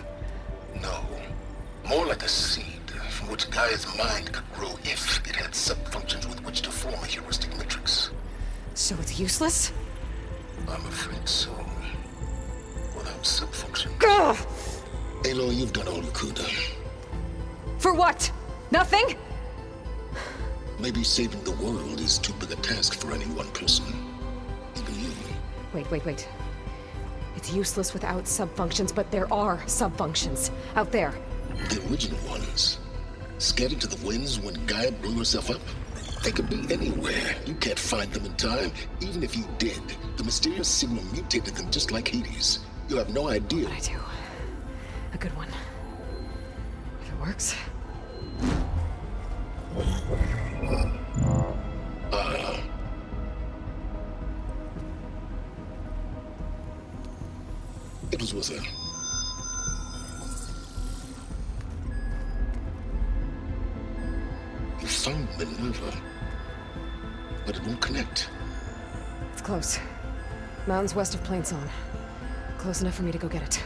No. More like a seed from which Gaia's mind could grow if it had sub-functions with which to form a heuristic matrix. So it's useless? I'm afraid so. Without sub-functions. Ugh! Aloy, you've done all you could. For what? Nothing? Maybe saving the world is too big a task for any one person. Even you. Wait. It's useless without sub-functions, but there are sub-functions out there. The original ones. Scattered to the winds when Gaia blew herself up? They could be anywhere. You can't find them in time. Even if you did, the mysterious signal mutated them just like Hades. You have no idea. But I do. A good one. If it works. It was worth it. You found Minerva, but it won't connect. It's close. Mountains west of Plainzone. Close enough for me to go get it.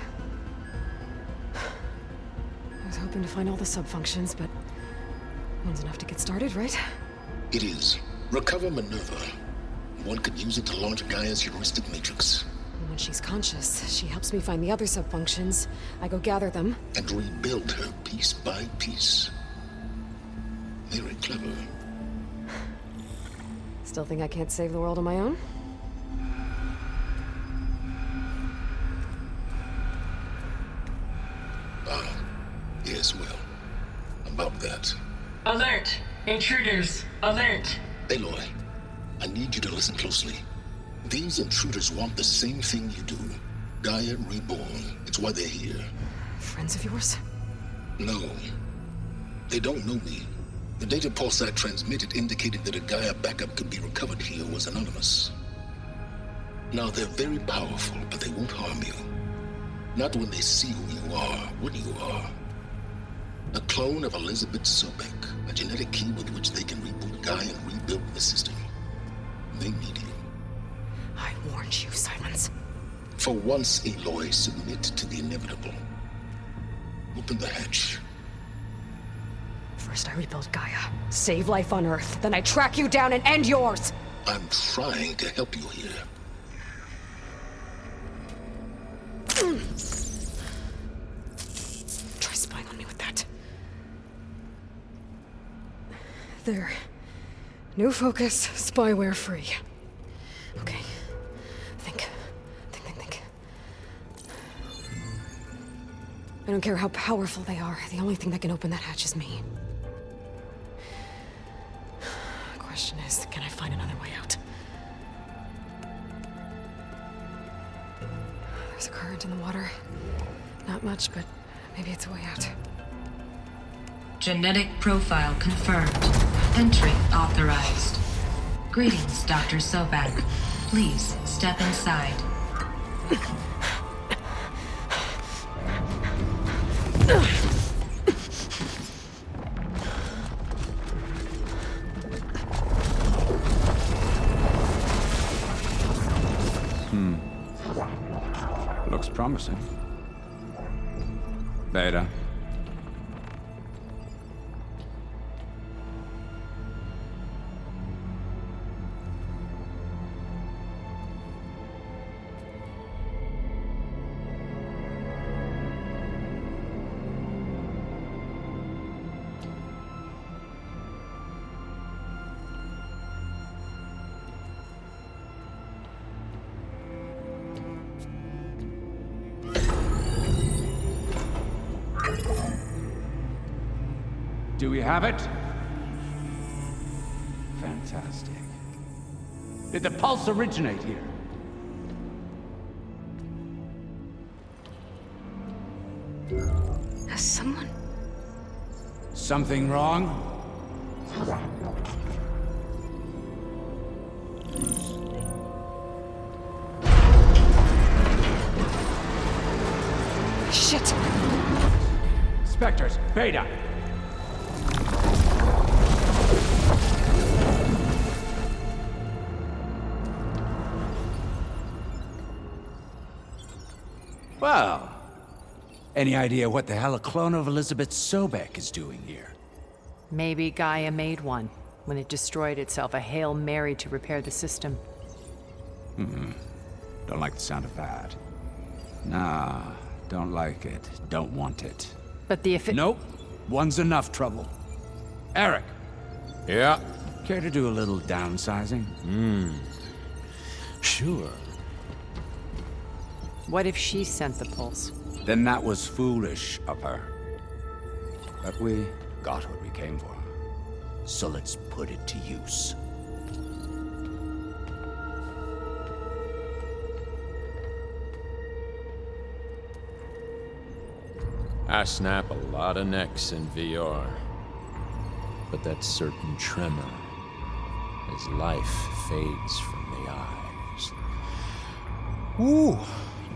I was hoping to find all the sub-functions, but one's enough to get started, right? It is. Recover Minerva. One could use it to launch Gaia's heuristic matrix. And when she's conscious, she helps me find the other sub-functions. I go gather them. And rebuild her piece by piece. Very clever. Still think I can't save the world on my own? Yes, well, about that. Alert! Intruders! Alert! Aloy, I need you to listen closely. These intruders want the same thing you do. Gaia reborn. It's why they're here. Friends of yours? No. They don't know me. The data Pulsar transmitted indicated that a Gaia backup could be recovered here was anonymous. Now, they're very powerful, but they won't harm you. Not when they see who you are, what you are. A clone of Elizabeth Sobek, a genetic key with which they can reboot Gaia and rebuild the system. They need you. I warned you, Simons. For once, Aloy, submit to the inevitable. Open the hatch. First I rebuild Gaia, save life on Earth, then I track you down and end yours! I'm trying to help you here. Try spying on me with that. There. New focus, spyware free. Okay. Think. I don't care how powerful they are. The only thing that can open that hatch is me. The question is, can I find another way out? There's a current in the water. Not much, but maybe it's a way out. Genetic profile confirmed. Entry authorized. Greetings, Dr. Sobek. Please step inside. Looks promising. Beta. Do we have it? Fantastic. Did the pulse originate here? Has someone... Something wrong? Shit! Spectres, Beta! Well, any idea what the hell a clone of Elizabeth Sobek is doing here? Maybe Gaia made one when it destroyed itself, a Hail Mary to repair the system. Don't like the sound of that. Nah, don't like it. Don't want it. But the Nope. One's enough trouble. Eric. Yeah? Care to do a little downsizing? Sure. What if she sent the pulse? Then that was foolish of her. But we got what we came for. So let's put it to use. I snap a lot of necks in VR. But that certain tremor as life fades from the eyes. Ooh,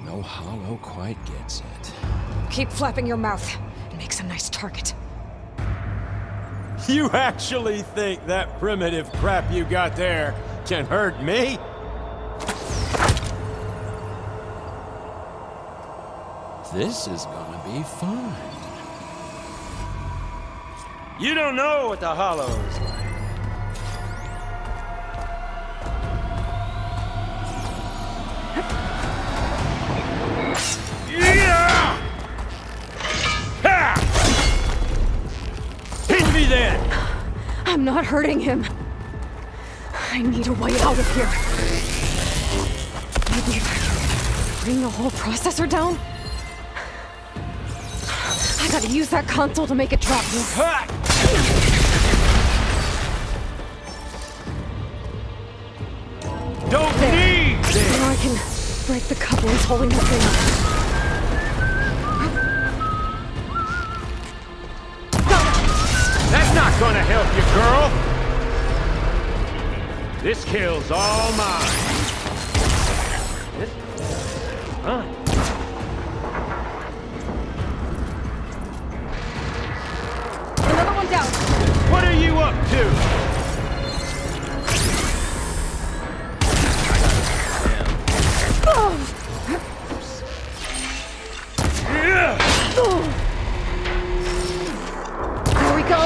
no hollow quite gets it. Keep flapping your mouth. It makes a nice target. You actually think that primitive crap you got there can hurt me? This is gonna be fun. You don't know what the hollow is like. Yeah! Ha! Hit me then! I'm not hurting him. I need a way out of here. Maybe bring the whole processor down? I gotta use that console to make it drop. Don't need this! Now I can break the couplings holding that thing up. That's not gonna help you, girl! This kill's all mine. Huh? Another one down. What are you up to? There we go.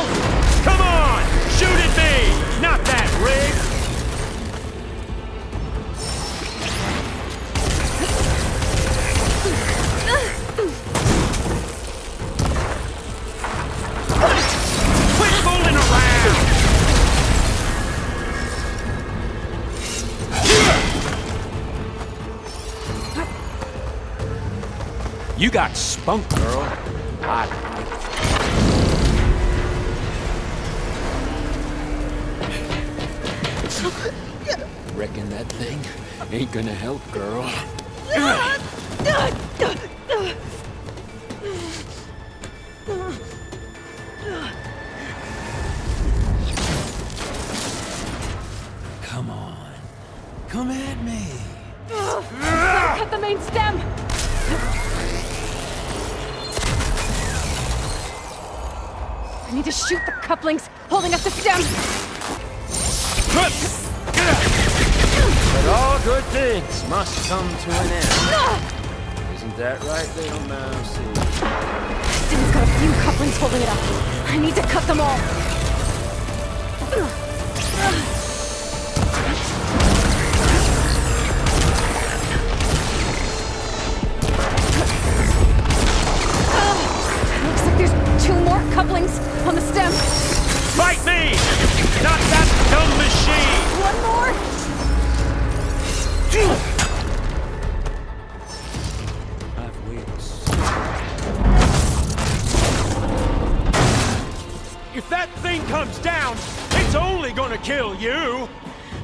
Come on! Shoot at me! Not that rig! Quit fooling around! You got spunk, girl. Reckon that thing ain't gonna help, girl. Come on. Come at me. Cut the main stem. I need to shoot the couplings holding up the stem. But all good things must come to an end. Isn't that right, little mousey? Stem's got a few couplings holding it up. I need to cut them all. Looks like there's 2 more couplings on the stem. Fight me! Not that dumb machine! One more. I've waited. If that thing comes down, it's only gonna kill you!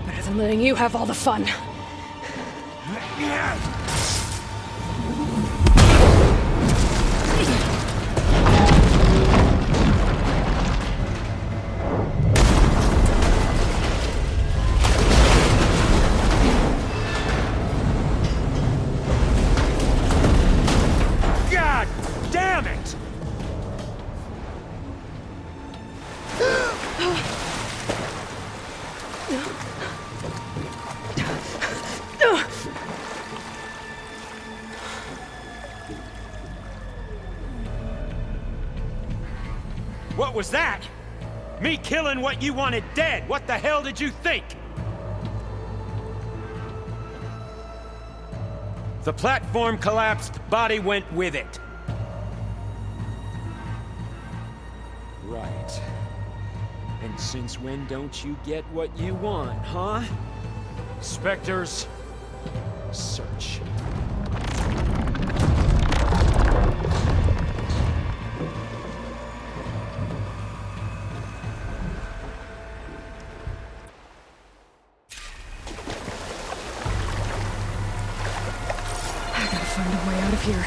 Better than letting you have all the fun. God damn it! What was that? Me killing what you wanted dead. What the hell did you think? The platform collapsed, body went with it. Right. And since when don't you get what you want, huh? Spectres, search. Find a way out of here.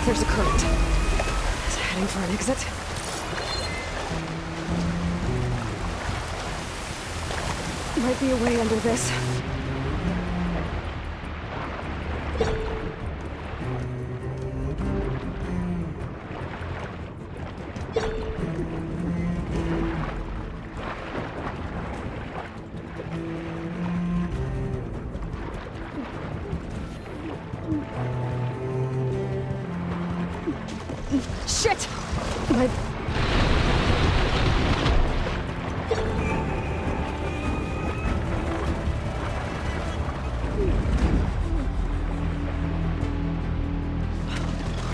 There's a current. Is it heading for an exit? Might be a way under this. Shit!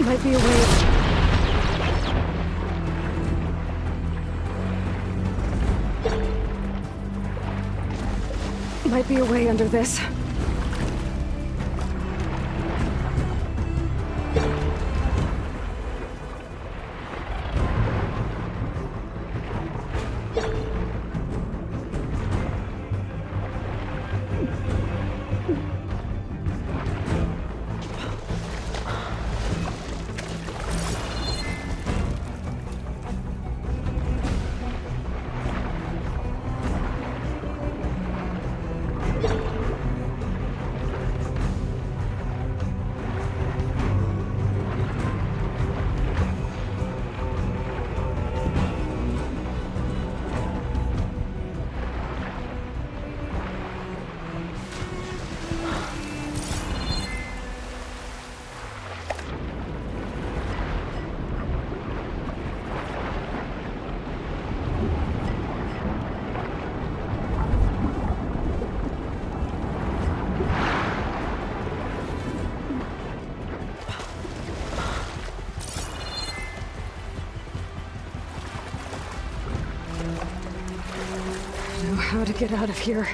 Might be a way. Might be a way under this. how to get out of here.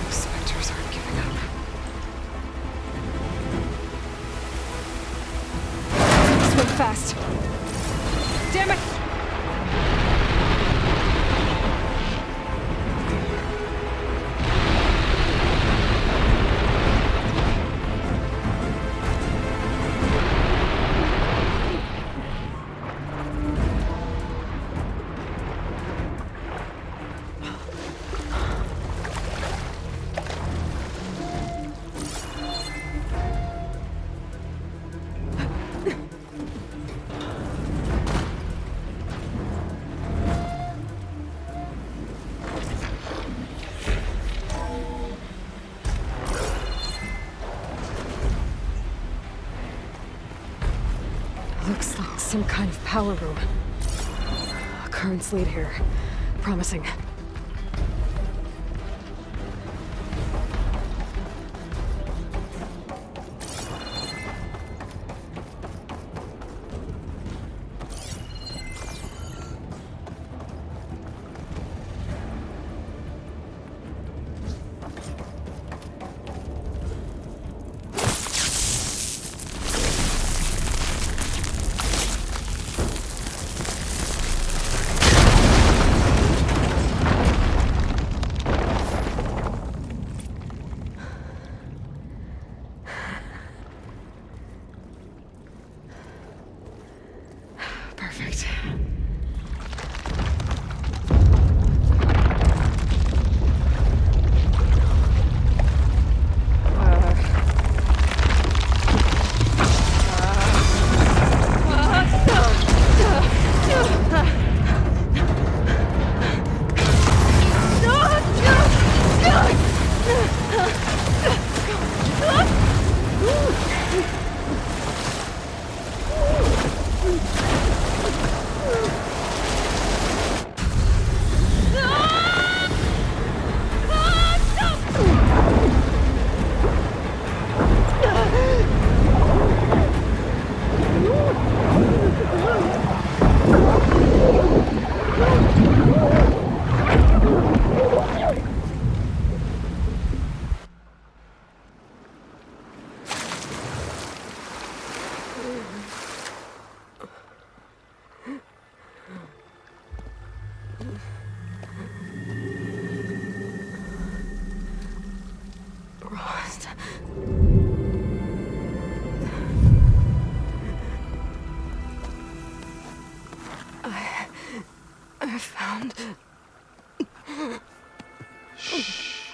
Those specters aren't giving up. Swim fast. Damn it! Looks like some kind of power room. Currents lead here. Promising. Perfect. I found... Shh.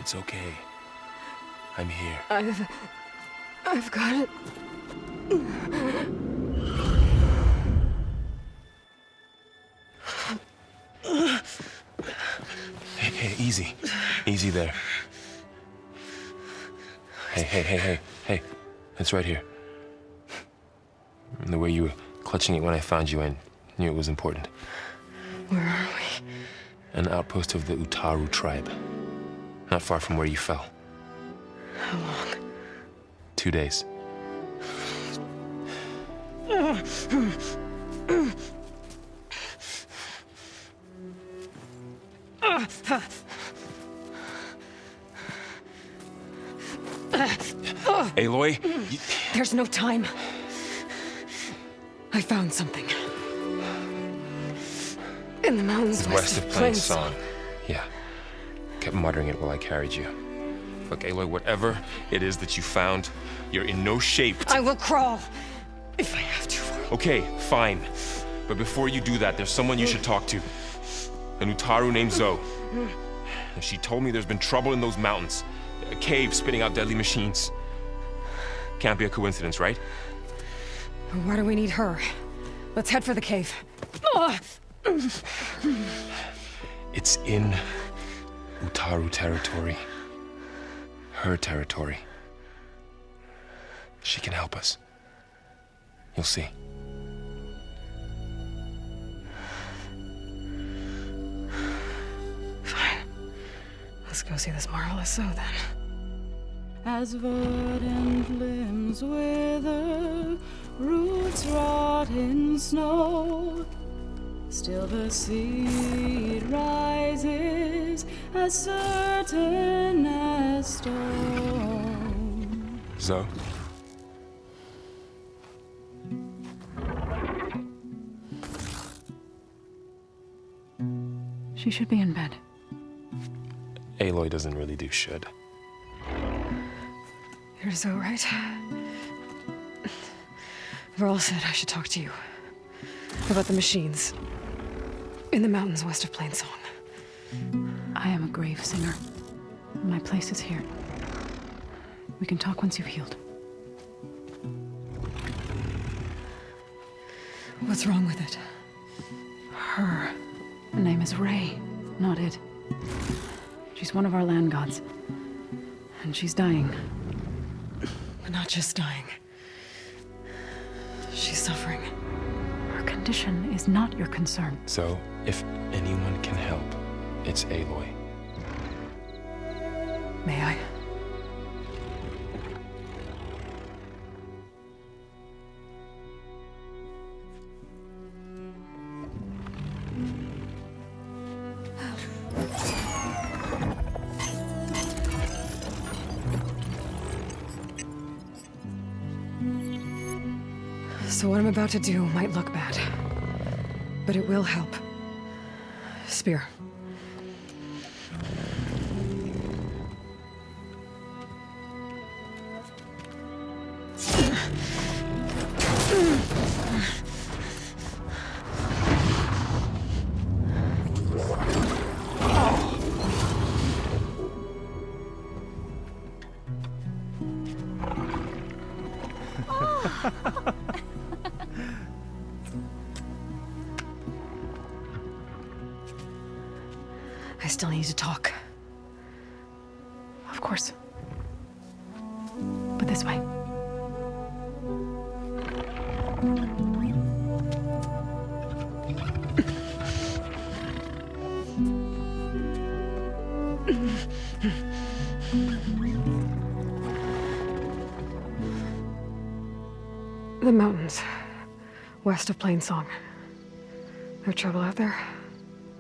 It's okay. I'm here. I've got it. Hey, easy. Easy there. Hey. It's right here. And the way you were clutching it when I found you, I knew it was important. Where are we? An outpost of the Utaru tribe. Not far from where you fell. How long? 2 days. Aloy, There's no time. I found something. In the mountains west of Plain Song. Yeah. Kept muttering it while I carried you. Look, Aloy, whatever it is that you found, you're in no shape to... I will crawl, if I have to. Okay, fine. But before you do that, there's someone you should talk to. An Utaru named Zoe. And she told me there's been trouble in those mountains. A cave spitting out deadly machines. Can't be a coincidence, right? Why do we need her? Let's head for the cave. It's in Utaru territory. Her territory. She can help us. You'll see. Fine. Let's go see this marvelous Zoe then. as verdant limbs wither, roots rot in snow. Still the seed rises as certain as stone. Zoe? She should be in bed. Aloy doesn't really do should. You're so right. Varl said I should talk to you about the machines in the mountains west of Plainsong. I am a grave singer. My place is here. We can talk once you've healed. What's wrong with it? Her name is Ray, not it. She's one of our land gods. And she's dying. But not just dying. She's suffering. Her condition is not your concern. So, if anyone can help, it's Aloy. May I? So what I'm about to do might look bad, but it will help. Spear. I still need to talk. Of course. But this way. The mountains, west of Plainsong. There trouble out there?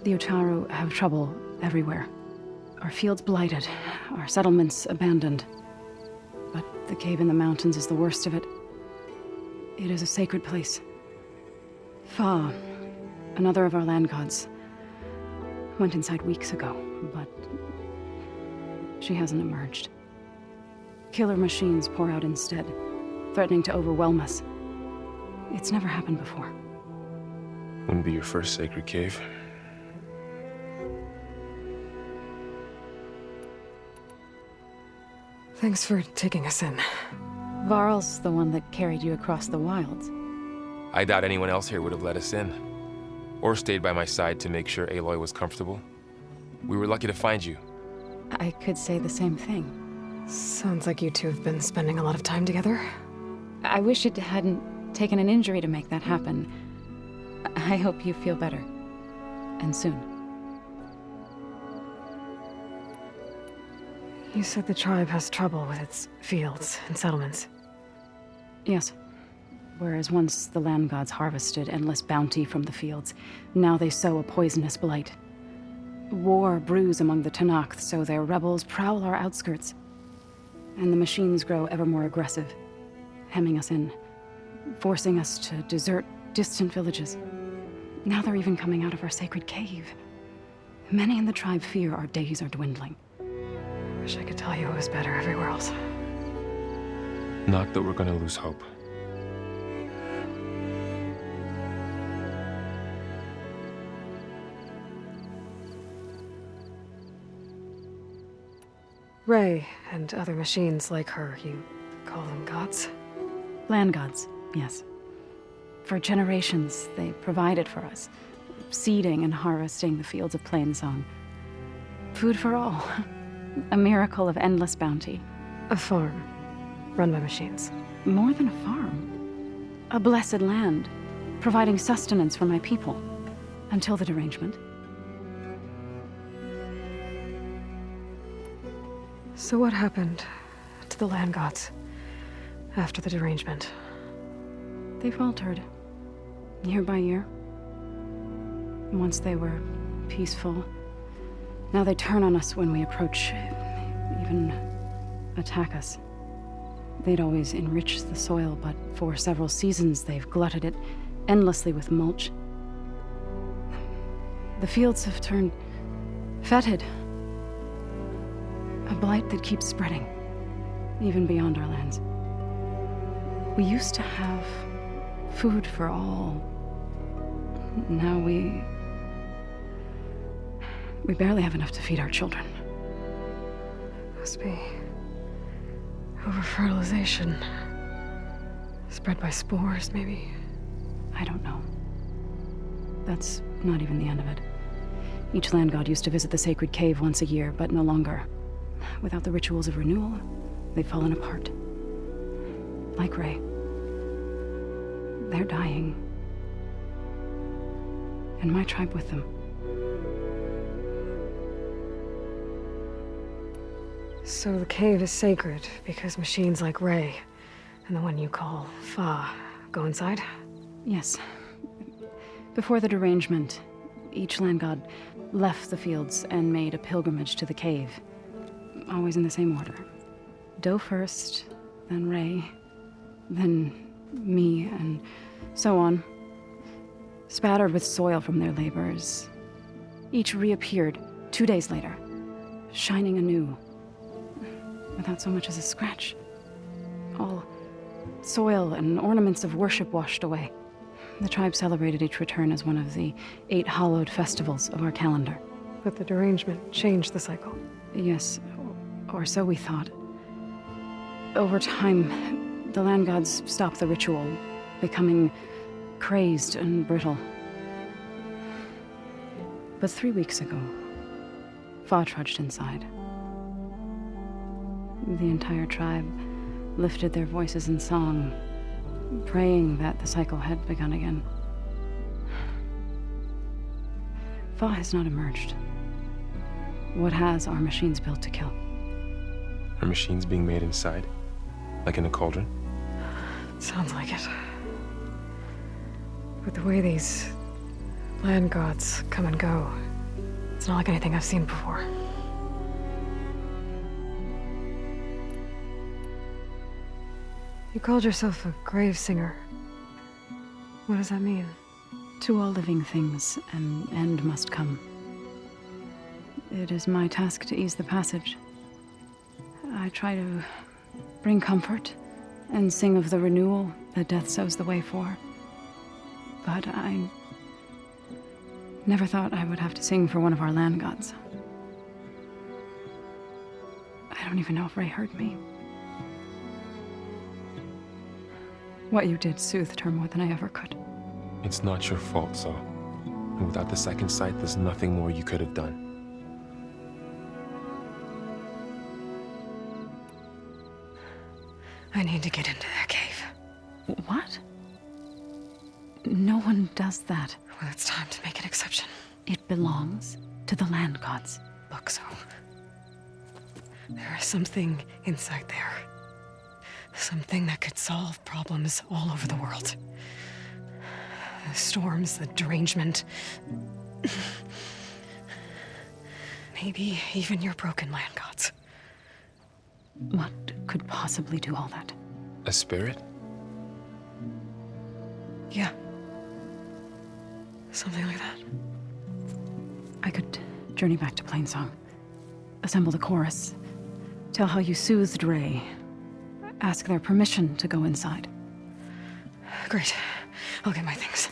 The Utaru have trouble everywhere. Our fields blighted, our settlements abandoned. But the cave in the mountains is the worst of it. It is a sacred place. Fa, another of our land gods, went inside weeks ago, but she hasn't emerged. Killer machines pour out instead, threatening to overwhelm us. It's never happened before. Wouldn't be your first sacred cave. Thanks for taking us in. Varl's the one that carried you across the wilds. I doubt anyone else here would have let us in. Or stayed by my side to make sure Aloy was comfortable. We were lucky to find you. I could say the same thing. Sounds like you two have been spending a lot of time together. I wish it hadn't taken an injury to make that happen. I hope you feel better. And soon. You said the tribe has trouble with its fields and settlements. Yes. Whereas once the land gods harvested endless bounty from the fields, now they sow a poisonous blight. War brews among the Tenakth, so their rebels prowl our outskirts. And the machines grow ever more aggressive, hemming us in, forcing us to desert distant villages. Now they're even coming out of our sacred cave. Many in the tribe fear our days are dwindling. Wish I could tell you it was better everywhere else. Not that we're gonna lose hope. Ray and other machines like her, you call them gods? Land gods, yes. For generations, they provided for us, seeding and harvesting the fields of Plainsong. Food for all. A miracle of endless bounty. A farm, run by machines. More than a farm. A blessed land, providing sustenance for my people. Until the derangement. So what happened to the land gods after the derangement? They faltered, year by year. Once they were peaceful. Now they turn on us when we approach, even attack us. They'd always enriched the soil, but for several seasons they've glutted it endlessly with mulch. The fields have turned fetid. A blight that keeps spreading, even beyond our lands. We used to have food for all. Now we barely have enough to feed our children. Must be over-fertilization. Spread by spores, maybe? I don't know. That's not even the end of it. Each land god used to visit the sacred cave once a year, but no longer. Without the rituals of renewal, they've fallen apart. Like Ray. They're dying. And my tribe with them. So the cave is sacred because machines like Ray and the one you call Fa go inside? Yes. Before the derangement, each land god left the fields and made a pilgrimage to the cave. Always in the same order. Do first, then Ray, then me, and so on. Spattered with soil from their labors. Each reappeared 2 days later, shining anew. Without so much as a scratch. All soil and ornaments of worship washed away. The tribe celebrated each return as one of the 8 hallowed festivals of our calendar. But the derangement changed the cycle. Yes, or so we thought. Over time, the land gods stopped the ritual, becoming crazed and brittle. But 3 weeks ago, Fa trudged inside. The entire tribe lifted their voices in song, praying that the cycle had begun again. Fa has not emerged. What has are machines built to kill? Are machines being made inside? Like in a cauldron? Sounds like it. But the way these land gods come and go, it's not like anything I've seen before. You called yourself a grave singer. What does that mean? To all living things, an end must come. It is my task to ease the passage. I try to bring comfort and sing of the renewal that death sows the way for. But I never thought I would have to sing for one of our land gods. I don't even know if Ray heard me. What you did soothed her more than I ever could. It's not your fault, Saul. And without the second sight, there's nothing more you could have done. I need to get into that cave. What? No one does that. Well, it's time to make an exception. It belongs to the land gods. Look, so there is something inside there. Something that could solve problems all over the world. The storms, the derangement. Maybe even your broken land gods. What could possibly do all that? A spirit? Yeah. Something like that. I could journey back to Plainsong. Assemble the chorus. Tell how you soothed Ray. Ask their permission to go inside. Great. I'll get my things.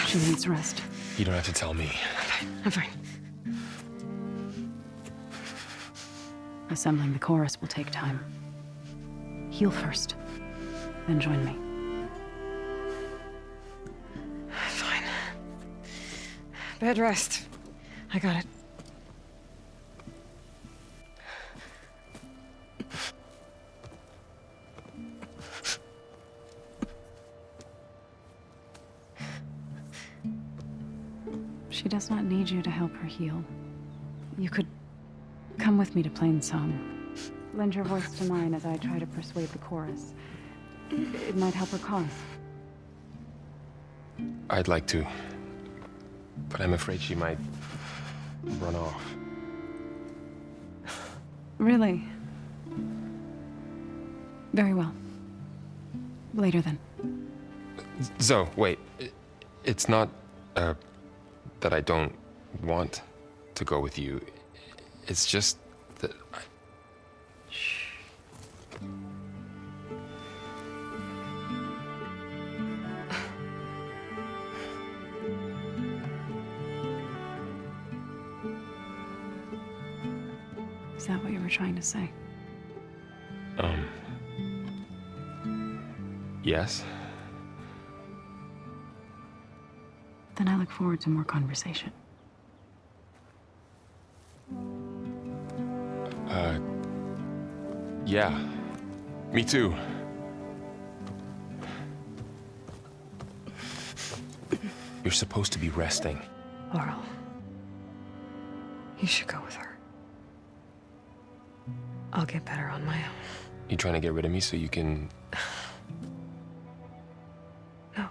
She needs rest. You don't have to tell me. I'm fine. Assembling the chorus will take time. Heal first, then join me. Fine. Bed rest. I got it. She does not need you to help her heal. You could come with me to Plainsong. Lend your voice to mine as I try to persuade the chorus. It might help her cause. I'd like to, but I'm afraid she might run off. Really? Very well. Later then. Zoe, wait. It's not, that I don't want to go with you. It's just that I... Shh. Is that what you were trying to say? Yes? Then I look forward to more conversation. Yeah. Me too. You're supposed to be resting. Laurel, you should go with her. I'll get better on my own. You trying to get rid of me so you can... No.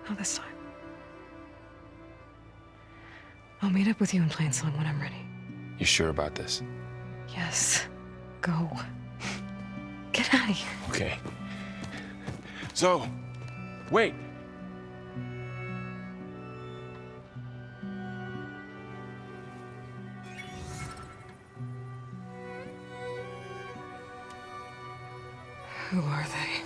Not this time. I'll meet up with you in Plainsong when I'm ready. You sure about this? Yes. Go. Get out of here. Okay. Zoe, wait. Who are they?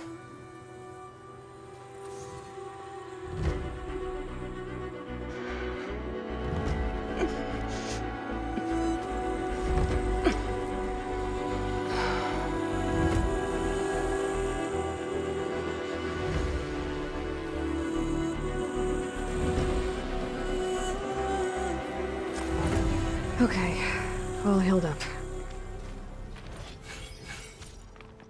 Okay, all healed up.